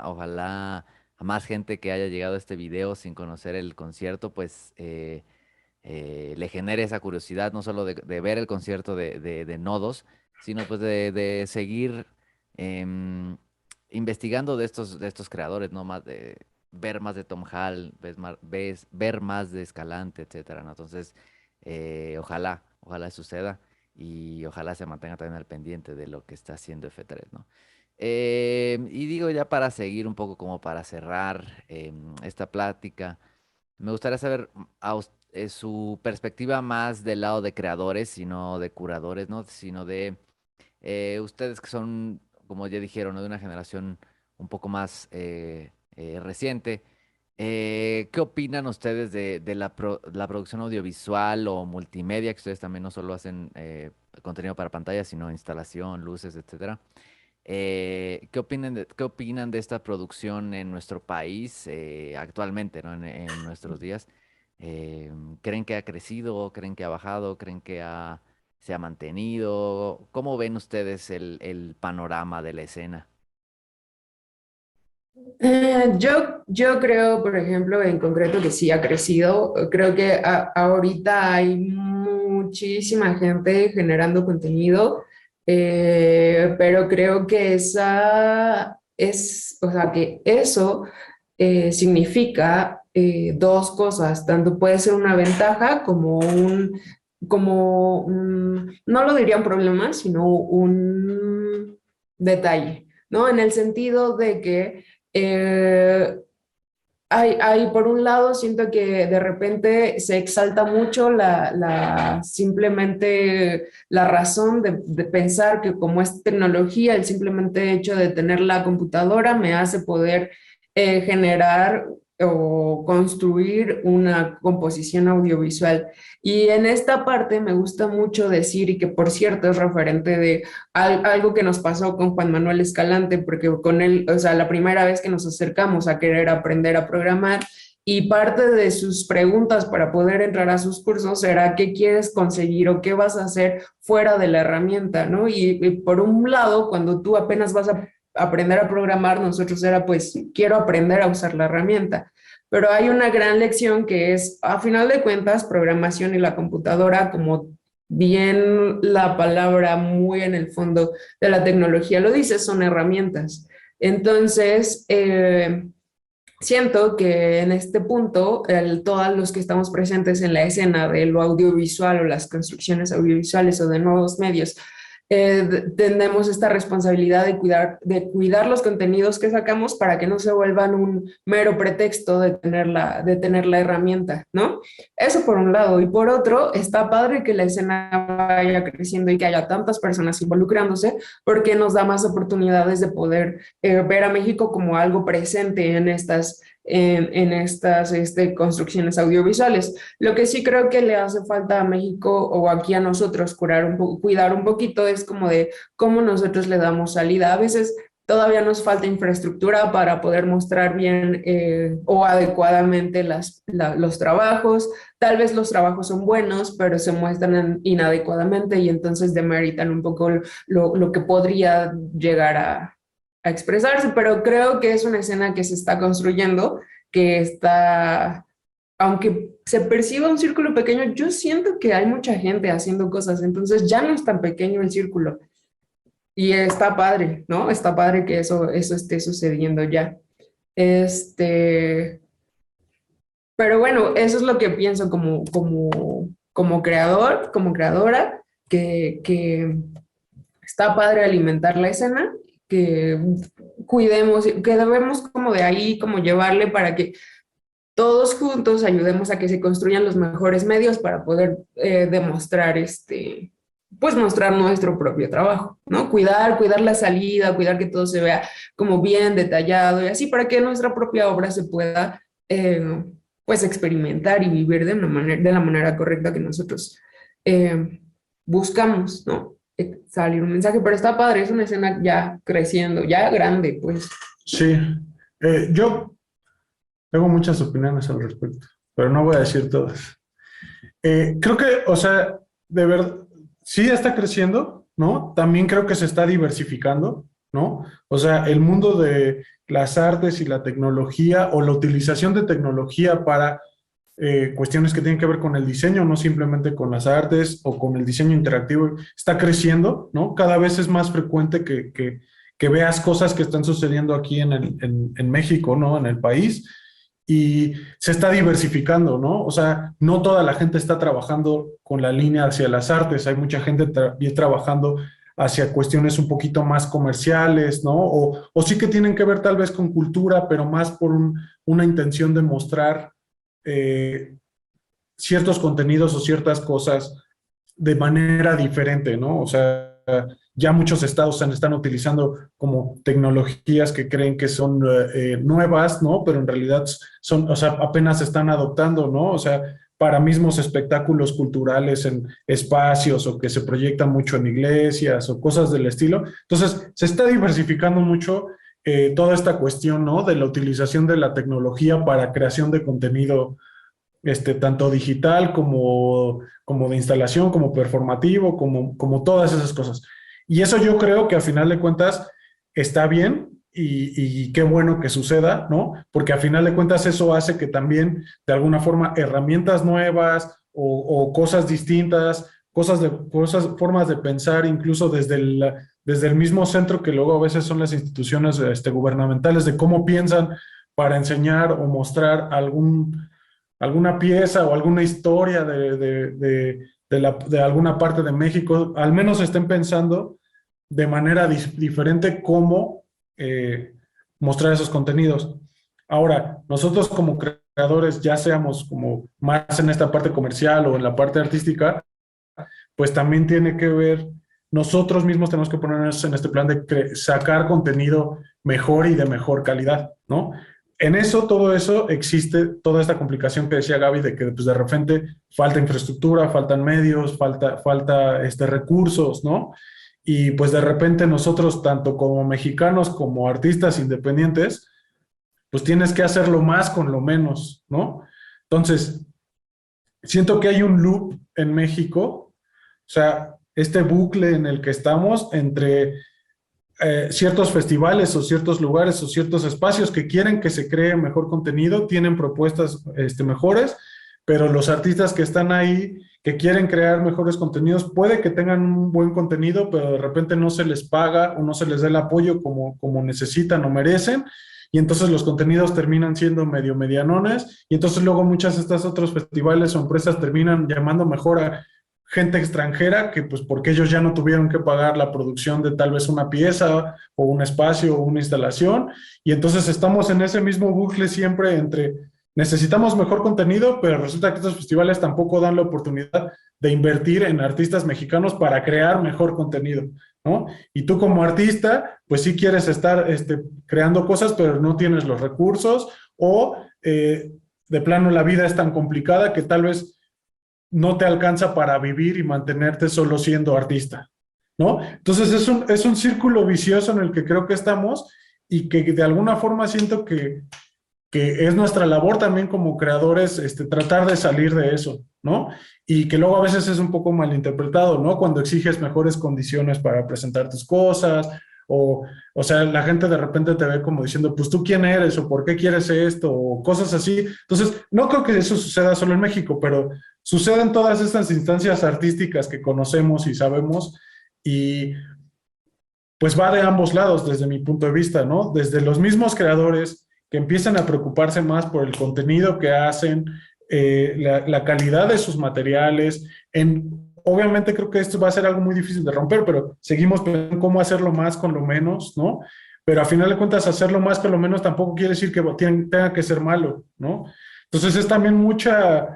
a más gente que haya llegado a este video sin conocer el concierto, pues le genere esa curiosidad, no solo de ver el concierto de Nodos, sino pues de seguir em, investigando de estos creadores, ¿no? Ver más de Tom Hall, ver más de Escalante, etcétera, ¿no? Entonces, ojalá suceda y ojalá se mantenga también al pendiente de lo que está haciendo F3, ¿no? Y digo ya para seguir un poco como para cerrar esta plática, me gustaría saber su perspectiva más del lado de creadores, sino de curadores, ¿no? Sino de ustedes que son, como ya dijeron, ¿no? De una generación un poco más reciente. ¿Qué opinan ustedes de la producción audiovisual o multimedia? Que ustedes también no solo hacen contenido para pantalla, sino instalación, luces, etcétera. ¿Qué opinan de esta producción en nuestro país actualmente, ¿no? En nuestros días? ¿Creen que ha crecido? ¿Creen que ha bajado? ¿Creen que se ha mantenido? ¿Cómo ven ustedes el panorama de la escena? Yo creo, por ejemplo, en concreto que sí ha crecido. Creo que ahorita hay muchísima gente generando contenido, pero creo que esa o sea, que eso significa dos cosas, tanto puede ser una ventaja no lo diría un problema, sino un detalle, ¿no? En el sentido de que por un lado, siento que de repente se exalta mucho simplemente la razón de pensar que como es tecnología, el simplemente hecho de tener la computadora me hace poder generar o construir una composición audiovisual. Y en esta parte me gusta mucho decir, y que por cierto es referente de algo que nos pasó con Juan Manuel Escalante, porque con él, o sea, la primera vez que nos acercamos a querer aprender a programar, y parte de sus preguntas para poder entrar a sus cursos era qué quieres conseguir o qué vas a hacer fuera de la herramienta, ¿no? Y por un lado, cuando tú apenas vas a aprender a programar, nosotros era pues quiero aprender a usar la herramienta. Pero hay una gran lección que es, a final de cuentas, programación y la computadora, como bien la palabra muy en el fondo de la tecnología lo dice, son herramientas. Entonces, siento que en este punto, todos los que estamos presentes en la escena de lo audiovisual o las construcciones audiovisuales o de nuevos medios, tenemos esta responsabilidad de cuidar los contenidos que sacamos para que no se vuelvan un mero pretexto de tener la herramienta, ¿no? Eso por un lado. Y por otro, está padre que la escena vaya creciendo y que haya tantas personas involucrándose porque nos da más oportunidades de poder ver a México como algo presente en estas construcciones audiovisuales. Lo que sí creo que le hace falta a México o aquí a nosotros cuidar un poquito es como de cómo nosotros le damos salida. A veces todavía nos falta infraestructura para poder mostrar bien o adecuadamente los trabajos. Tal vez los trabajos son buenos, pero se muestran inadecuadamente y entonces demeritan un poco lo que podría llegar a expresarse, pero creo que es una escena que se está construyendo, que está, aunque se perciba un círculo pequeño, yo siento que hay mucha gente haciendo cosas, entonces ya no es tan pequeño el círculo. Y está padre, ¿no? Está padre que eso esté sucediendo ya. Este, pero bueno, eso es lo que pienso como creador, como creadora, que está padre alimentar la escena, que cuidemos, que debemos como de ahí, como llevarle para que todos juntos ayudemos a que se construyan los mejores medios para poder demostrar pues mostrar nuestro propio trabajo, ¿no? Cuidar la salida, cuidar que todo se vea como bien detallado y así para que nuestra propia obra se pueda pues experimentar y vivir de la manera correcta que nosotros buscamos, ¿no? Salir un mensaje, pero está padre, es una escena ya creciendo, ya grande, pues. Sí, yo tengo muchas opiniones al respecto, pero no voy a decir todas. Creo que, o sea, de verdad, sí está creciendo, ¿no? También creo que se está diversificando, ¿no? O sea, el mundo de las artes y la tecnología o la utilización de tecnología para cuestiones que tienen que ver con el diseño, no simplemente con las artes o con el diseño interactivo, está creciendo, ¿no? Cada vez es más frecuente que veas cosas que están sucediendo aquí en México, ¿no? En el país, y se está diversificando, ¿no? O sea, no toda la gente está trabajando con la línea hacia las artes, hay mucha gente trabajando hacia cuestiones un poquito más comerciales, ¿no? O sí que tienen que ver tal vez con cultura, pero más por una intención de mostrar ciertos contenidos o ciertas cosas de manera diferente, ¿no? O sea, ya muchos estados están utilizando como tecnologías que creen que son nuevas, ¿no? Pero en realidad son, o sea, apenas se están adoptando, ¿no? O sea, para mismos espectáculos culturales en espacios o que se proyectan mucho en iglesias o cosas del estilo. Entonces, se está diversificando mucho toda esta cuestión, ¿no? De la utilización de la tecnología para creación de contenido tanto digital como de instalación, como performativo, como todas esas cosas. Y eso yo creo que a final de cuentas está bien y qué bueno que suceda, ¿no? Porque a final de cuentas eso hace que también, de alguna forma, herramientas nuevas o cosas distintas, formas de pensar, incluso desde el mismo centro que luego a veces son las instituciones gubernamentales, de cómo piensan para enseñar o mostrar alguna pieza o alguna historia de alguna parte de México, al menos estén pensando de manera diferente cómo mostrar esos contenidos. Ahora, nosotros como creadores, ya seamos como más en esta parte comercial o en la parte artística, pues también tiene que ver, nosotros mismos tenemos que ponernos en este plan de sacar contenido mejor y de mejor calidad, ¿no? En eso, todo eso, existe toda esta complicación que decía Gaby de que pues, de repente falta infraestructura, faltan medios, falta recursos, ¿no? Y pues de repente nosotros, tanto como mexicanos como artistas independientes, pues tienes que hacerlo más con lo menos, ¿no? Entonces, siento que hay un loop en México, o sea, este bucle en el que estamos entre ciertos festivales o ciertos lugares o ciertos espacios que quieren que se cree mejor contenido, tienen propuestas mejores, pero los artistas que están ahí, que quieren crear mejores contenidos, puede que tengan un buen contenido, pero de repente no se les paga o no se les da el apoyo como necesitan o merecen, y entonces los contenidos terminan siendo medio medianones, y entonces luego muchas de estas otros festivales o empresas terminan llamando mejor a gente extranjera que pues porque ellos ya no tuvieron que pagar la producción de tal vez una pieza o un espacio o una instalación, y entonces estamos en ese mismo bucle siempre entre necesitamos mejor contenido, pero resulta que estos festivales tampoco dan la oportunidad de invertir en artistas mexicanos para crear mejor contenido, ¿no? Y tú como artista, pues sí quieres estar creando cosas, pero no tienes los recursos o de plano la vida es tan complicada que tal vez no te alcanza para vivir y mantenerte solo siendo artista, ¿no? Entonces es un círculo vicioso en el que creo que estamos y que de alguna forma siento que es nuestra labor también como creadores tratar de salir de eso, ¿no? Y que luego a veces es un poco malinterpretado, ¿no? Cuando exiges mejores condiciones para presentar tus cosas, o sea, la gente de repente te ve como diciendo, pues tú quién eres, o por qué quieres esto, o cosas así. Entonces, no creo que eso suceda solo en México, pero sucede en todas estas instancias artísticas que conocemos y sabemos, y pues va de ambos lados desde mi punto de vista, ¿no? Desde los mismos creadores que empiezan a preocuparse más por el contenido que hacen, la calidad de sus materiales. Obviamente creo que esto va a ser algo muy difícil de romper, pero seguimos pensando cómo hacerlo más con lo menos, ¿no? Pero a final de cuentas, hacerlo más con lo menos tampoco quiere decir que tenga que ser malo, ¿no? Entonces es también mucha,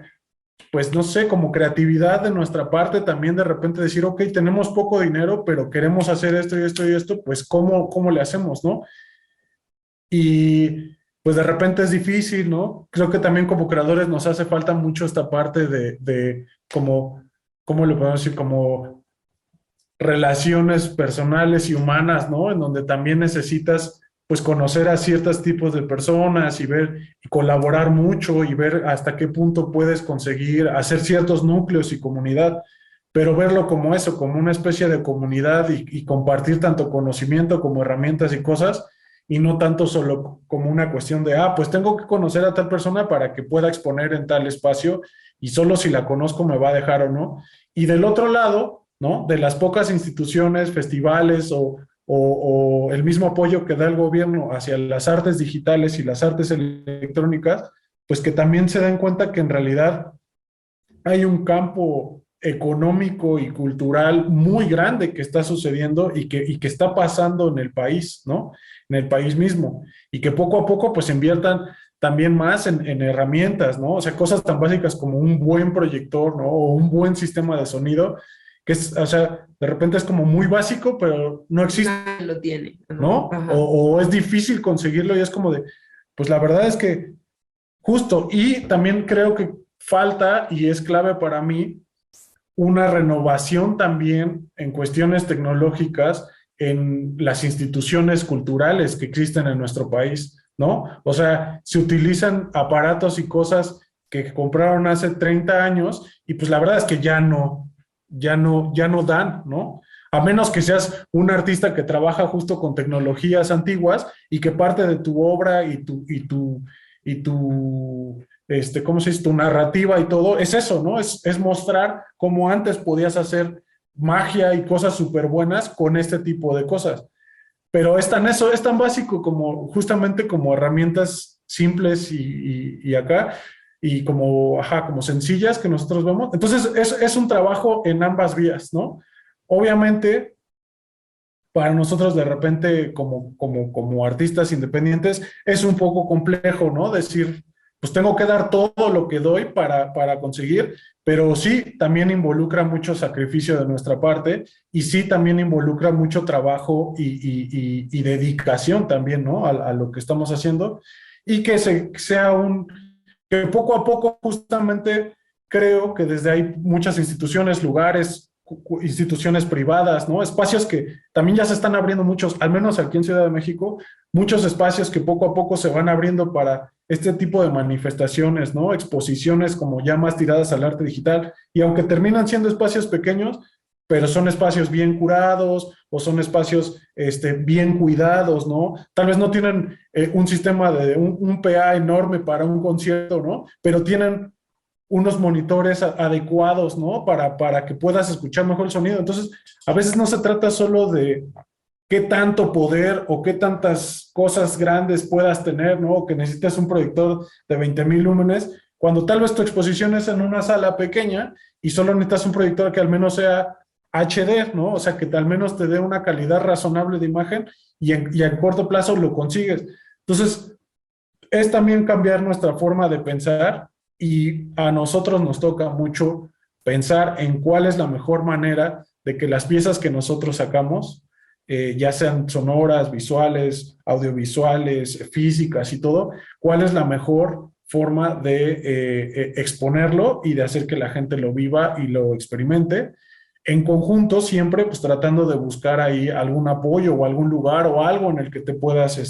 pues no sé, como creatividad de nuestra parte también de repente decir, ok, tenemos poco dinero, pero queremos hacer esto y esto y esto, pues ¿cómo le hacemos, no? Y pues de repente es difícil, ¿no? Creo que también como creadores nos hace falta mucho esta parte de como, ¿cómo le podemos decir? Como relaciones personales y humanas, ¿no? En donde también necesitas pues conocer a ciertos tipos de personas y ver y colaborar mucho y ver hasta qué punto puedes conseguir hacer ciertos núcleos y comunidad, pero verlo como eso, como una especie de comunidad y compartir tanto conocimiento como herramientas y cosas, y no tanto solo como una cuestión de, pues tengo que conocer a tal persona para que pueda exponer en tal espacio y solo si la conozco me va a dejar o no. Y del otro lado, ¿no? De las pocas instituciones, festivales o el mismo apoyo que da el gobierno hacia las artes digitales y las artes electrónicas, pues que también se den cuenta que en realidad hay un campo económico y cultural muy grande que está sucediendo y que está pasando en el país, ¿no? En el país mismo. Y que poco a poco pues inviertan también más en herramientas, ¿no? O sea, cosas tan básicas como un buen proyector, ¿no? O un buen sistema de sonido, que es, o sea, de repente es como muy básico, pero no existe, Nadie lo tiene, ¿no? Ajá. O es difícil conseguirlo y es como de, pues la verdad es que justo, y también creo que falta, y es clave para mí, una renovación también en cuestiones tecnológicas en las instituciones culturales que existen en nuestro país, ¿no? O sea, se utilizan aparatos y cosas que compraron hace 30 años y pues la verdad es que ya no dan, ¿no? A menos que seas un artista que trabaja justo con tecnologías antiguas y que parte de tu obra y tu ¿cómo se dice? Tu narrativa y todo, es eso, ¿no? Es mostrar cómo antes podías hacer magia y cosas súper buenas con este tipo de cosas. Pero es tan básico como justamente como herramientas simples y acá, y como, ajá, como sencillas que nosotros vemos. Entonces, es un trabajo en ambas vías, ¿no? Obviamente, para nosotros de repente como artistas independientes es un poco complejo, ¿no? Decir, pues tengo que dar todo lo que doy para conseguir, pero sí también involucra mucho sacrificio de nuestra parte y sí también involucra mucho trabajo y dedicación también, ¿no? A lo que estamos haciendo y que sea que poco a poco justamente creo que desde ahí muchas instituciones, lugares, instituciones privadas, ¿no? Espacios que también ya se están abriendo muchos, al menos aquí en Ciudad de México, muchos espacios que poco a poco se van abriendo para este tipo de manifestaciones, ¿no? Exposiciones como ya más tiradas al arte digital, y aunque terminan siendo espacios pequeños, pero son espacios bien curados o son espacios bien cuidados, ¿no? Tal vez no tienen un sistema de un PA enorme para un concierto, ¿no? Pero tienen unos monitores adecuados, ¿no? Para que puedas escuchar mejor el sonido. Entonces, a veces no se trata solo de qué tanto poder o qué tantas cosas grandes puedas tener, ¿no? O que necesitas un proyector de 20,000 lúmenes, cuando tal vez tu exposición es en una sala pequeña y solo necesitas un proyector que al menos sea HD, ¿no? O sea, que al menos te dé una calidad razonable de imagen y en corto plazo lo consigues. Entonces, es también cambiar nuestra forma de pensar y a nosotros nos toca mucho pensar en cuál es la mejor manera de que las piezas que nosotros sacamos, ya sean sonoras, visuales, audiovisuales, físicas y todo, cuál es la mejor forma de exponerlo y de hacer que la gente lo viva y lo experimente. En conjunto, siempre pues tratando de buscar ahí algún apoyo o algún lugar o algo en el que te puedas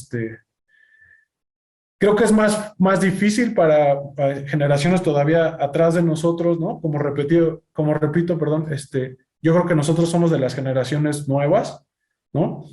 creo que es más difícil para generaciones todavía atrás de nosotros, ¿no? Como repito, perdón, yo creo que nosotros somos de las generaciones nuevas, ¿no?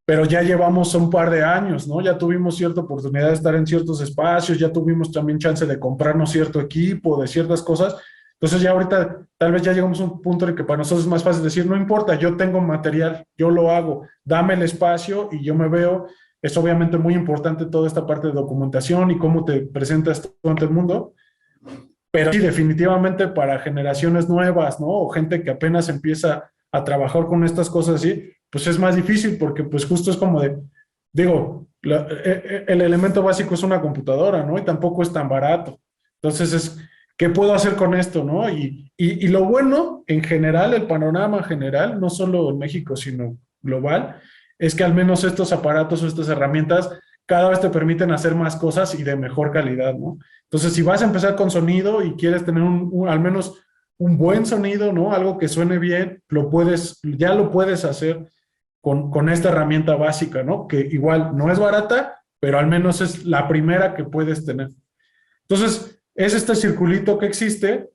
Pero ya llevamos un par de años, ¿no? Ya tuvimos cierta oportunidad de estar en ciertos espacios, ya tuvimos también chance de comprarnos cierto equipo, de ciertas cosas. Entonces ya ahorita tal vez ya llegamos a un punto en el que para nosotros es más fácil decir, no importa, yo tengo material, yo lo hago, dame el espacio y yo me veo. Es obviamente muy importante toda esta parte de documentación y cómo te presentas tú ante el mundo, pero sí, definitivamente para generaciones nuevas, ¿no? O gente que apenas empieza a trabajar con estas cosas así, pues es más difícil porque pues justo es como de, digo, el elemento básico es una computadora, ¿no? Y tampoco es tan barato. Entonces ¿qué puedo hacer con esto, no? Y lo bueno, en general, el panorama general, no solo en México, sino global, es que al menos estos aparatos o estas herramientas cada vez te permiten hacer más cosas y de mejor calidad, ¿no? Entonces, si vas a empezar con sonido y quieres tener al menos un buen sonido, ¿no? Algo que suene bien, ya lo puedes hacer con esta herramienta básica, ¿no? Que igual no es barata, pero al menos es la primera que puedes tener. Entonces, es este circulito que existe.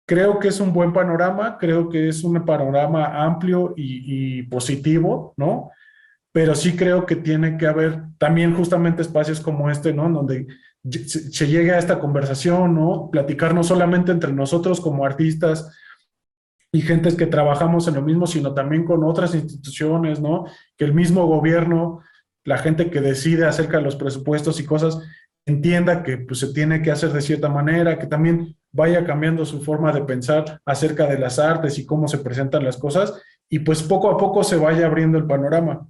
Creo que es un buen panorama, creo que es un panorama amplio y positivo, ¿no? Pero sí creo que tiene que haber también justamente espacios como este, ¿no? Donde se llegue a esta conversación, ¿no? Platicar no solamente entre nosotros como artistas y gentes que trabajamos en lo mismo, sino también con otras instituciones, ¿no? Que el mismo gobierno, la gente que decide acerca de los presupuestos y cosas, entienda que pues, se tiene que hacer de cierta manera, que también vaya cambiando su forma de pensar acerca de las artes y cómo se presentan las cosas, y pues poco a poco se vaya abriendo el panorama,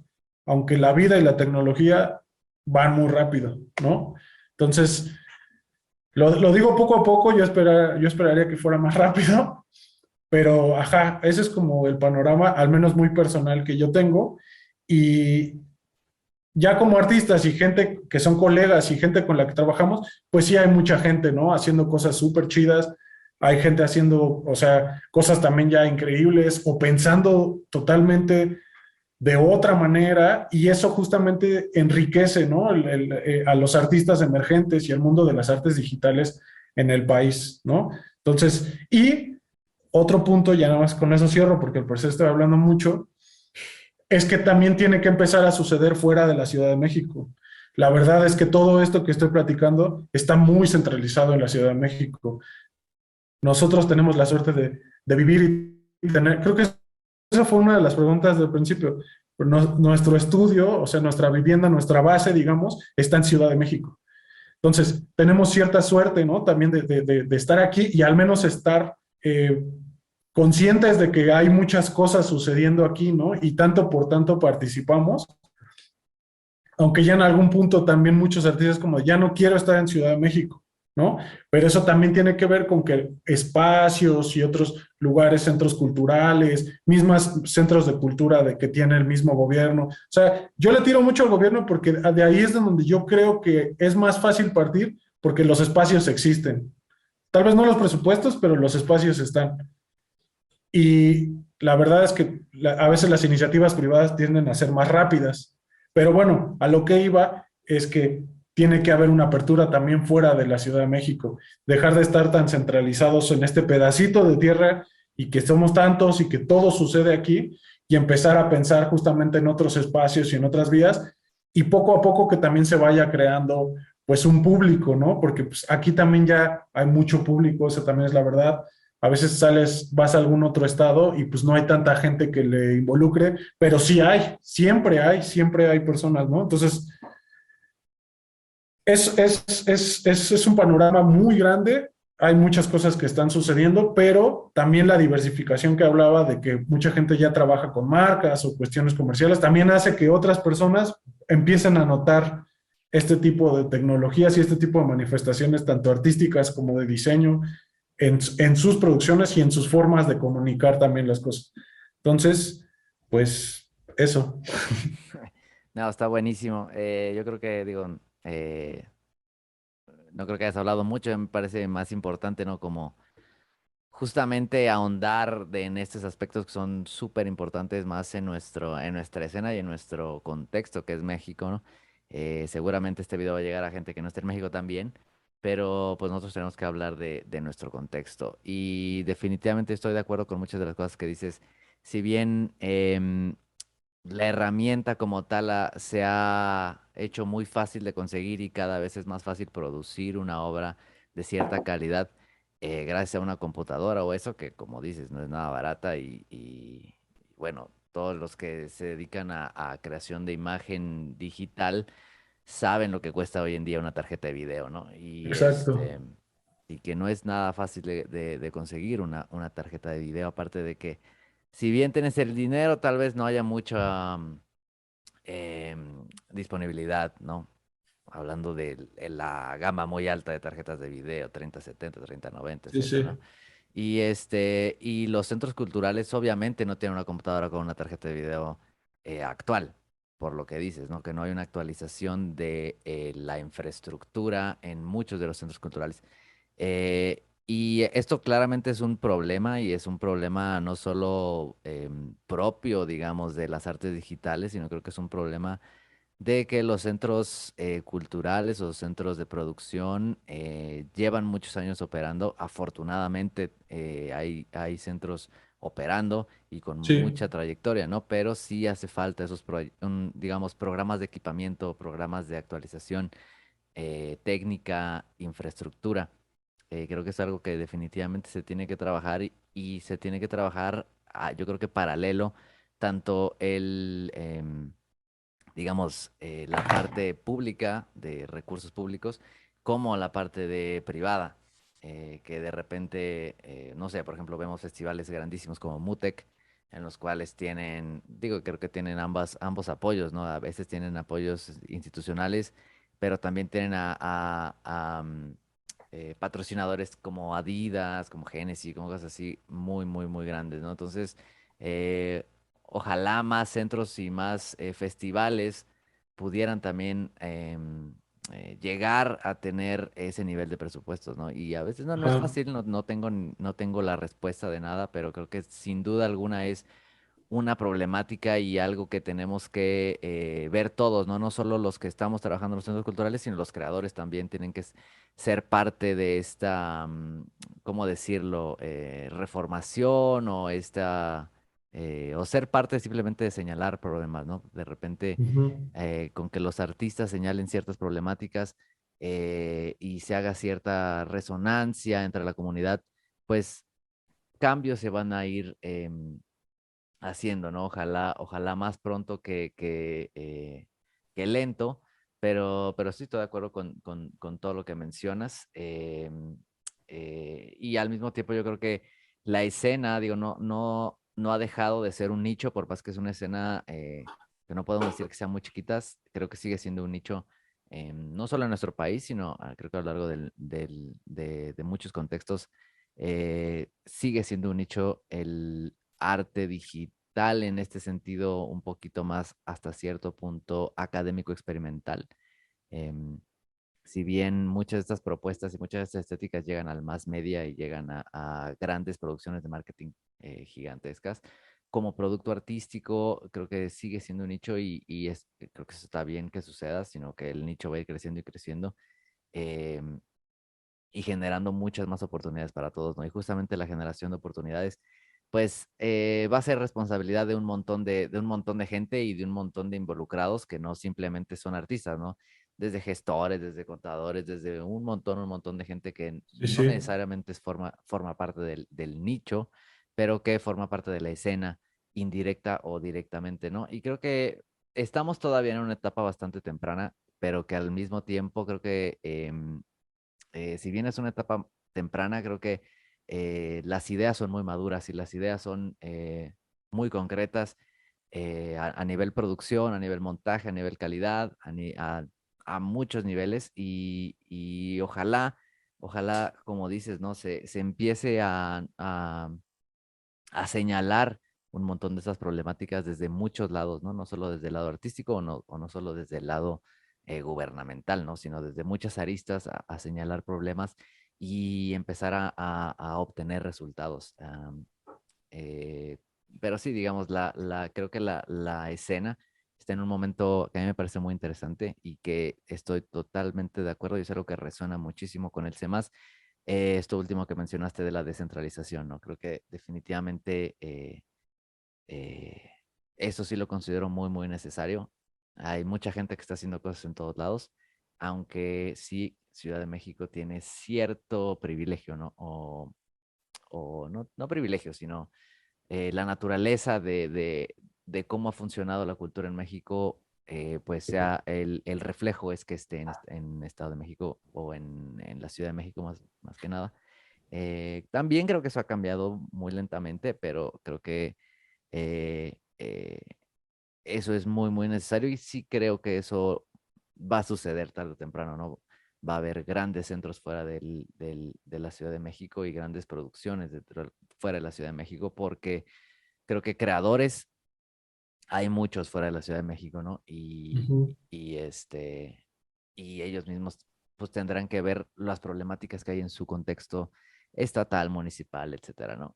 aunque la vida y la tecnología van muy rápido, ¿no? Entonces, lo digo poco a poco, yo esperaría que fuera más rápido, pero ajá, ese es como el panorama, al menos muy personal que yo tengo, y ya como artistas y gente que son colegas y gente con la que trabajamos, pues sí hay mucha gente, ¿no? Haciendo cosas súper chidas, hay gente haciendo, o sea, cosas también ya increíbles o pensando totalmente de otra manera y eso justamente enriquece, ¿no? A los artistas emergentes y el mundo de las artes digitales en el país, ¿no? Entonces, y otro punto, ya nada más con eso cierro porque al parecer estoy hablando mucho, es que también tiene que empezar a suceder fuera de la Ciudad de México. La verdad es que todo esto que estoy platicando está muy centralizado en la Ciudad de México. Nosotros tenemos la suerte de vivir y tener, creo que esa fue una de las preguntas del principio. Nuestro estudio, o sea, nuestra vivienda, nuestra base, digamos, está en Ciudad de México. Entonces, tenemos cierta suerte, ¿no? También de estar aquí y al menos estar conscientes de que hay muchas cosas sucediendo aquí, ¿no? Y tanto por tanto participamos, aunque ya en algún punto también muchos artistas como ya no quiero estar en Ciudad de México, ¿no? Pero eso también tiene que ver con que espacios y otros lugares, centros culturales, mismas centros de cultura de que tiene el mismo gobierno. O sea, yo le tiro mucho al gobierno porque de ahí es de donde yo creo que es más fácil partir porque los espacios existen. Tal vez no los presupuestos, pero los espacios están. Y la verdad es que a veces las iniciativas privadas tienden a ser más rápidas. Pero bueno, a lo que iba es que tiene que haber una apertura también fuera de la Ciudad de México. Dejar de estar tan centralizados en este pedacito de tierra y que somos tantos y que todo sucede aquí y empezar a pensar justamente en otros espacios y en otras vías y poco a poco que también se vaya creando pues un público, ¿no? Porque pues, aquí también ya hay mucho público, eso también es la verdad. A veces sales, vas a algún otro estado y pues no hay tanta gente que le involucre, pero sí siempre hay personas, ¿no? Entonces, es un panorama muy grande, hay muchas cosas que están sucediendo, pero también la diversificación que hablaba de que mucha gente ya trabaja con marcas o cuestiones comerciales, también hace que otras personas empiecen a notar este tipo de tecnologías y este tipo de manifestaciones, tanto artísticas como de diseño, en sus producciones y en sus formas de comunicar también las cosas. Entonces, pues eso. No, está buenísimo. Yo creo que, digo, no creo que hayas hablado mucho, me parece más importante, ¿no? Como justamente ahondar en estos aspectos que son súper importantes más en nuestra escena y en nuestro contexto, que es México, ¿no? Seguramente este video va a llegar a gente que no esté en México también, pero pues nosotros tenemos que hablar de nuestro contexto. Y definitivamente estoy de acuerdo con muchas de las cosas que dices. Si bien la herramienta como tal se ha hecho muy fácil de conseguir y cada vez es más fácil producir una obra de cierta calidad gracias a una computadora o eso que como dices no es nada barata bueno, todos los que se dedican a creación de imagen digital saben lo que cuesta hoy en día una tarjeta de video, ¿no? Exacto. Y que no es nada fácil de conseguir una tarjeta de video, aparte de que si bien tienes el dinero, tal vez no haya mucha disponibilidad, ¿no? Hablando de la gama muy alta de tarjetas de video, 3070, 3090, Sí, sí. etcétera. Y los centros culturales obviamente no tienen una computadora con una tarjeta de video actual, por lo que dices, ¿no? Que no hay una actualización de la infraestructura en muchos de los centros culturales. Y esto claramente es un problema y es un problema no solo propio, digamos, de las artes digitales, sino creo que es un problema de que los centros culturales o centros de producción llevan muchos años operando. Afortunadamente hay centros operando y con Sí. mucha trayectoria, ¿no? Pero sí hace falta esos, digamos, programas de equipamiento, programas de actualización técnica, infraestructura. Creo que es algo que definitivamente se tiene que trabajar y se tiene que trabajar, yo creo que paralelo, tanto digamos, la parte pública de recursos públicos como la parte de privada, que de repente, no sé, por ejemplo, vemos festivales grandísimos como MUTEC, en los cuales tienen, digo, creo que tienen ambos apoyos, ¿no? A veces tienen apoyos institucionales, pero también tienen patrocinadores como Adidas, como Genesis, como cosas así, muy, muy, muy grandes, ¿no? Entonces, ojalá más centros y más festivales pudieran también llegar a tener ese nivel de presupuestos, ¿no? Y a veces no es Ajá. fácil, no tengo la respuesta de nada, pero creo que sin duda alguna es una problemática y algo que tenemos que ver todos, ¿no? No solo los que estamos trabajando en los centros culturales, sino los creadores también tienen que ser parte de esta, ¿cómo decirlo? Reformación o o ser parte simplemente de señalar problemas, ¿no? De repente, Ujú. con que los artistas señalen ciertas problemáticas y se haga cierta resonancia entre la comunidad, pues cambios se van a ir haciendo, ¿no? Ojalá más pronto que lento, pero sí estoy de acuerdo con todo lo que mencionas. Y al mismo tiempo yo creo que la escena, digo, no ha dejado de ser un nicho, por más que es una escena que no podemos decir que sean muy chiquitas, creo que sigue siendo un nicho. No solo en nuestro país, sino creo que a lo largo de muchos contextos sigue siendo un nicho el arte digital en este sentido un poquito más hasta cierto punto académico experimental. Em, si bien muchas de estas propuestas y muchas de estas estéticas llegan al más media y llegan a grandes producciones de marketing gigantescas, como producto artístico creo que sigue siendo un nicho creo que eso está bien que suceda, sino que el nicho va a ir creciendo y creciendo. em, y generando muchas más oportunidades para todos, ¿no? Y justamente la generación de oportunidades, pues va a ser responsabilidad de un montón de gente y de un montón de involucrados que no simplemente son artistas, ¿no? Desde gestores, desde contadores, desde un montón de gente que Sí, no sí. necesariamente forma parte del nicho, pero que forma parte de la escena indirecta o directamente, ¿no? Y creo que estamos todavía en una etapa bastante temprana, pero que al mismo tiempo creo que si bien es una etapa temprana, creo que las ideas son muy maduras y las ideas son muy concretas a nivel producción, a nivel montaje, a nivel calidad, a muchos niveles y ojalá, como dices, ¿no? Se empiece a señalar un montón de esas problemáticas desde muchos lados, ¿no? No solo desde el lado artístico o no solo desde el lado gubernamental, ¿no? Sino desde muchas aristas a señalar problemas y empezar a obtener resultados. Eh, pero sí, digamos, creo que la escena está en un momento que a mí me parece muy interesante y que estoy totalmente de acuerdo y es algo que resuena muchísimo con el CEMAS. Esto último que mencionaste de la descentralización, ¿no? Creo que definitivamente eh, eso sí lo considero muy, muy necesario. Hay mucha gente que está haciendo cosas en todos lados, aunque sí, Ciudad de México tiene cierto privilegio, ¿no? O no privilegio, sino la naturaleza de cómo ha funcionado la cultura en México, pues sea el reflejo es que esté en Estado de México o en la Ciudad de México más que nada. También creo que eso ha cambiado muy lentamente, pero creo que eh, eso es muy, muy necesario y sí creo que eso va a suceder tarde o temprano, ¿no? Va a haber grandes centros fuera de la Ciudad de México y grandes producciones fuera de la Ciudad de México porque creo que creadores hay muchos fuera de la Ciudad de México, ¿no? Ujú. Y ellos mismos pues tendrán que ver las problemáticas que hay en su contexto estatal, municipal, etcétera, ¿no?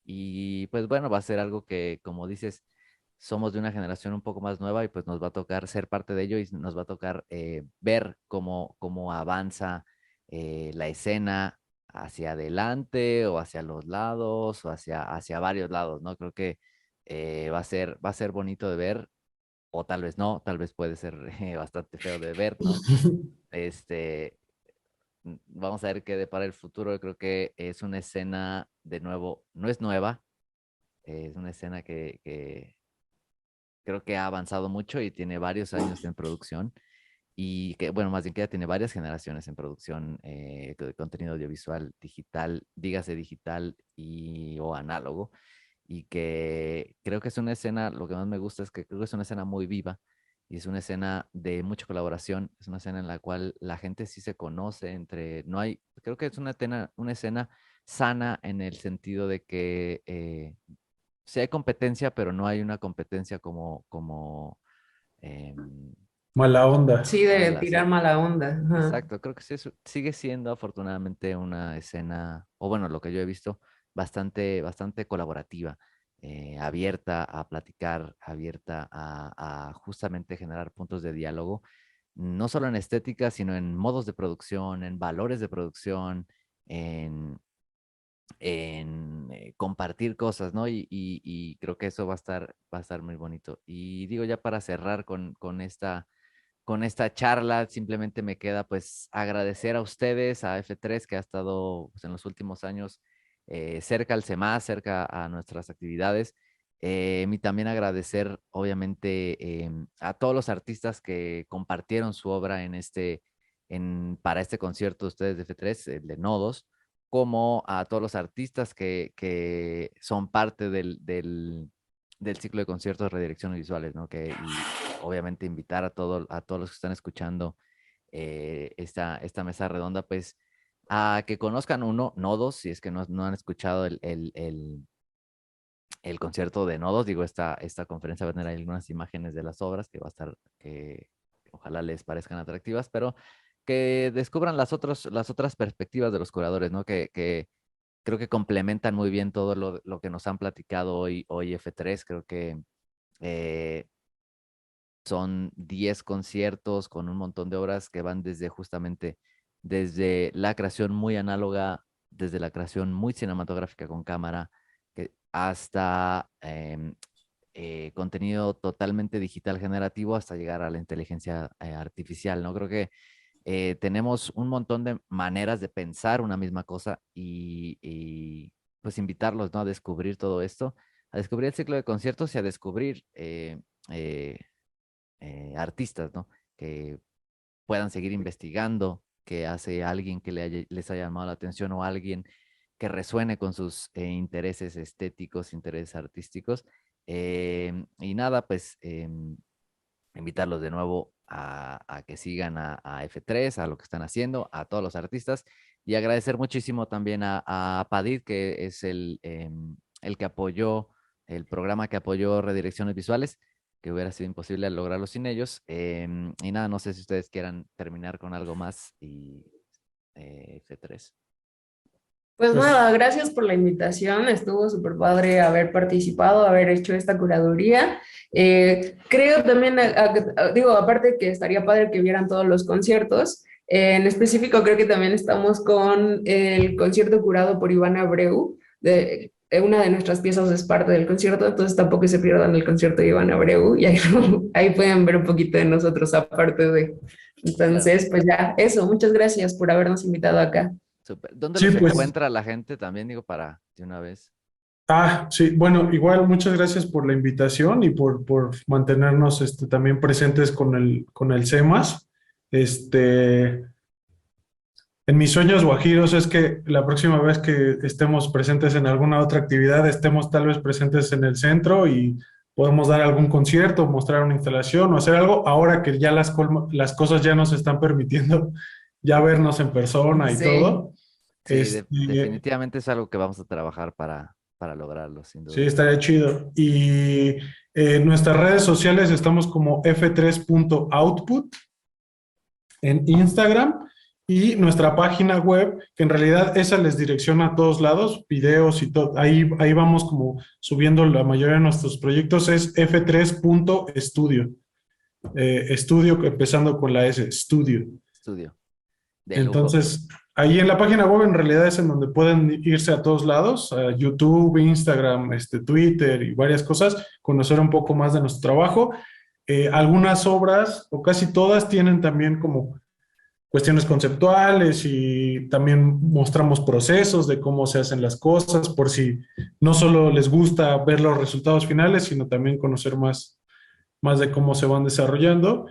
Y pues bueno, va a ser algo que, como dices, somos de una generación un poco más nueva y pues nos va a tocar ser parte de ello y nos va a tocar ver cómo avanza la escena hacia adelante o hacia los lados o hacia varios lados, ¿no? Creo que va a ser bonito de ver, o tal vez no, tal vez puede ser bastante feo de ver, ¿no? Este, vamos a ver qué depara el futuro. Yo creo que es una escena, de nuevo, no es nueva, es una escena que creo que ha avanzado mucho y tiene varios años en producción. Y que, bueno, más bien que ya tiene varias generaciones en producción de contenido audiovisual digital, dígase digital o análogo y que creo que es una escena, lo que más me gusta es que creo que es una escena muy viva y es una escena de mucha colaboración, es una escena en la cual la gente sí se conoce no hay, creo que es una escena sana en el sentido de que sí hay competencia, pero no hay una competencia em, Mala onda. Sí, de mala, tirar sí. mala onda. Ajá. Exacto, creo que sí, sigue siendo afortunadamente una escena, o bueno, lo que yo he visto, bastante colaborativa, abierta a platicar, abierta a justamente generar puntos de diálogo, no solo en estética, sino en modos de producción, en valores de producción, en, en compartir cosas, ¿no? Y creo que eso va a estar muy bonito. Y digo, ya para cerrar con esta charla. Simplemente me queda pues agradecer a ustedes, a F3, que ha estado pues, en los últimos años cerca al CEMAS, cerca a nuestras actividades. Y también agradecer, obviamente, a todos los artistas que compartieron su obra para este concierto de ustedes de F3, el de Nodos, como a todos los artistas que son parte del ciclo de conciertos de redirecciones visuales, ¿no? Y obviamente invitar a todos los que están escuchando esta mesa redonda, pues, a que conozcan uno, Nodos, si es que no han escuchado el concierto de Nodos, digo, esta conferencia va a tener ahí algunas imágenes de las obras que va a estar, que ojalá les parezcan atractivas, pero que descubran las otras perspectivas de los curadores, ¿no? Que creo que complementan muy bien todo lo que nos han platicado hoy F3. Creo que eh, son 10 conciertos con un montón de obras que van justamente desde la creación muy análoga, desde la creación muy cinematográfica con cámara, hasta contenido totalmente digital generativo, hasta llegar a la inteligencia artificial, ¿no? Creo que tenemos un montón de maneras de pensar una misma cosa pues invitarlos, ¿no? A descubrir todo esto, a descubrir el ciclo de conciertos y a descubrir eh, artistas, ¿no? Que puedan seguir investigando, que hace alguien que les haya llamado la atención o alguien que resuene con sus intereses estéticos, intereses artísticos. Y nada, pues invitarlos de nuevo a que sigan a F3, a lo que están haciendo, a todos los artistas y agradecer muchísimo también a Padid, que es el que apoyó, el programa que apoyó Redirecciones Visuales, que hubiera sido imposible lograrlo sin ellos. Y nada, no sé si ustedes quieran terminar con algo más y F3. Pues Pues nada, gracias por la invitación. Estuvo súper padre haber participado, haber hecho esta curaduría. Creo también, digo, aparte que estaría padre que vieran todos los conciertos. En específico, creo que también estamos con el concierto curado por Iván Abreu. Una de nuestras piezas es parte del concierto, entonces tampoco se pierdan el concierto de Iván Abreu. Y ahí, ahí pueden ver un poquito de nosotros aparte de. Claro, Entonces, pues ya, eso. Muchas gracias por habernos invitado acá. súper. ¿Dónde sí, los pues, encuentra la gente también, digo, para de una vez? sí, bueno, igual muchas gracias por la invitación y por mantenernos también presentes con el CEMAS. Este, en mis sueños guajiros es que la próxima vez que estemos presentes en alguna otra actividad, estemos tal vez presentes en el centro y podemos dar algún concierto, mostrar una instalación o hacer algo, ahora que ya las cosas ya nos están permitiendo ya vernos en persona y Sí. todo. Sí, Este, definitivamente es algo que vamos a trabajar para lograrlo, sin sí, duda. estaría chido. Y en nuestras redes sociales estamos como f3.output en Instagram y nuestra página web, que en realidad esa les direcciona a todos lados, videos y todo. Ahí vamos como subiendo la mayoría de nuestros proyectos, es f3.studio. Estudio empezando con la S, estudio. Estudio, de lujo. Entonces, ahí en la página web en realidad es en donde pueden irse a todos lados, a YouTube, Instagram, Twitter y varias cosas, conocer un poco más de nuestro trabajo. Algunas obras, o casi todas, tienen también como cuestiones conceptuales y también mostramos procesos de cómo se hacen las cosas, por si no solo les gusta ver los resultados finales, sino también conocer más de cómo se van desarrollando.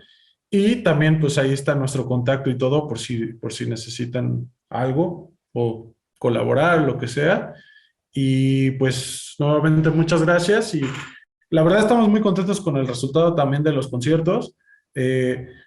Y también pues ahí está nuestro contacto y todo por si necesitan algo o colaborar, lo que sea. Y pues nuevamente muchas gracias y la verdad estamos muy contentos con el resultado también de los conciertos.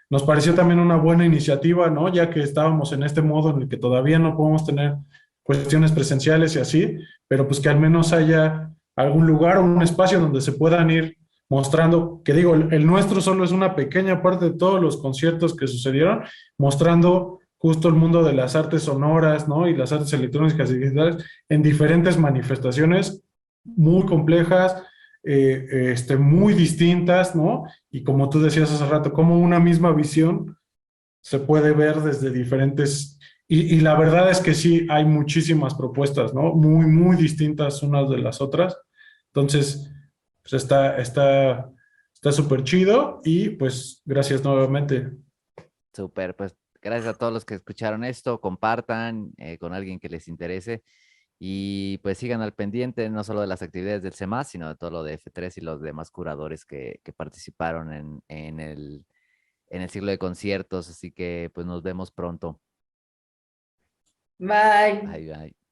Nos pareció también una buena iniciativa, ¿no? Ya que estábamos en este modo en el que todavía no podemos tener cuestiones presenciales y así, pero pues que al menos haya algún lugar o un espacio donde se puedan ir mostrando, que digo, el nuestro solo es una pequeña parte de todos los conciertos que sucedieron, mostrando justo el mundo de las artes sonoras, ¿no? Y las artes electrónicas y digitales en diferentes manifestaciones muy complejas, muy distintas, ¿no? Y como tú decías hace rato, como una misma visión se puede ver desde diferentes, y la verdad es que sí, hay muchísimas propuestas, ¿no? Muy distintas unas de las otras. Entonces, pues está súper chido y pues gracias nuevamente. Súper, pues gracias a todos los que escucharon esto, compartan con alguien que les interese Y pues sigan al pendiente no solo de las actividades del CEMAS, sino de todo lo de F3 y los demás curadores que participaron en el ciclo de conciertos. Así que pues nos vemos pronto. Bye. Bye, bye.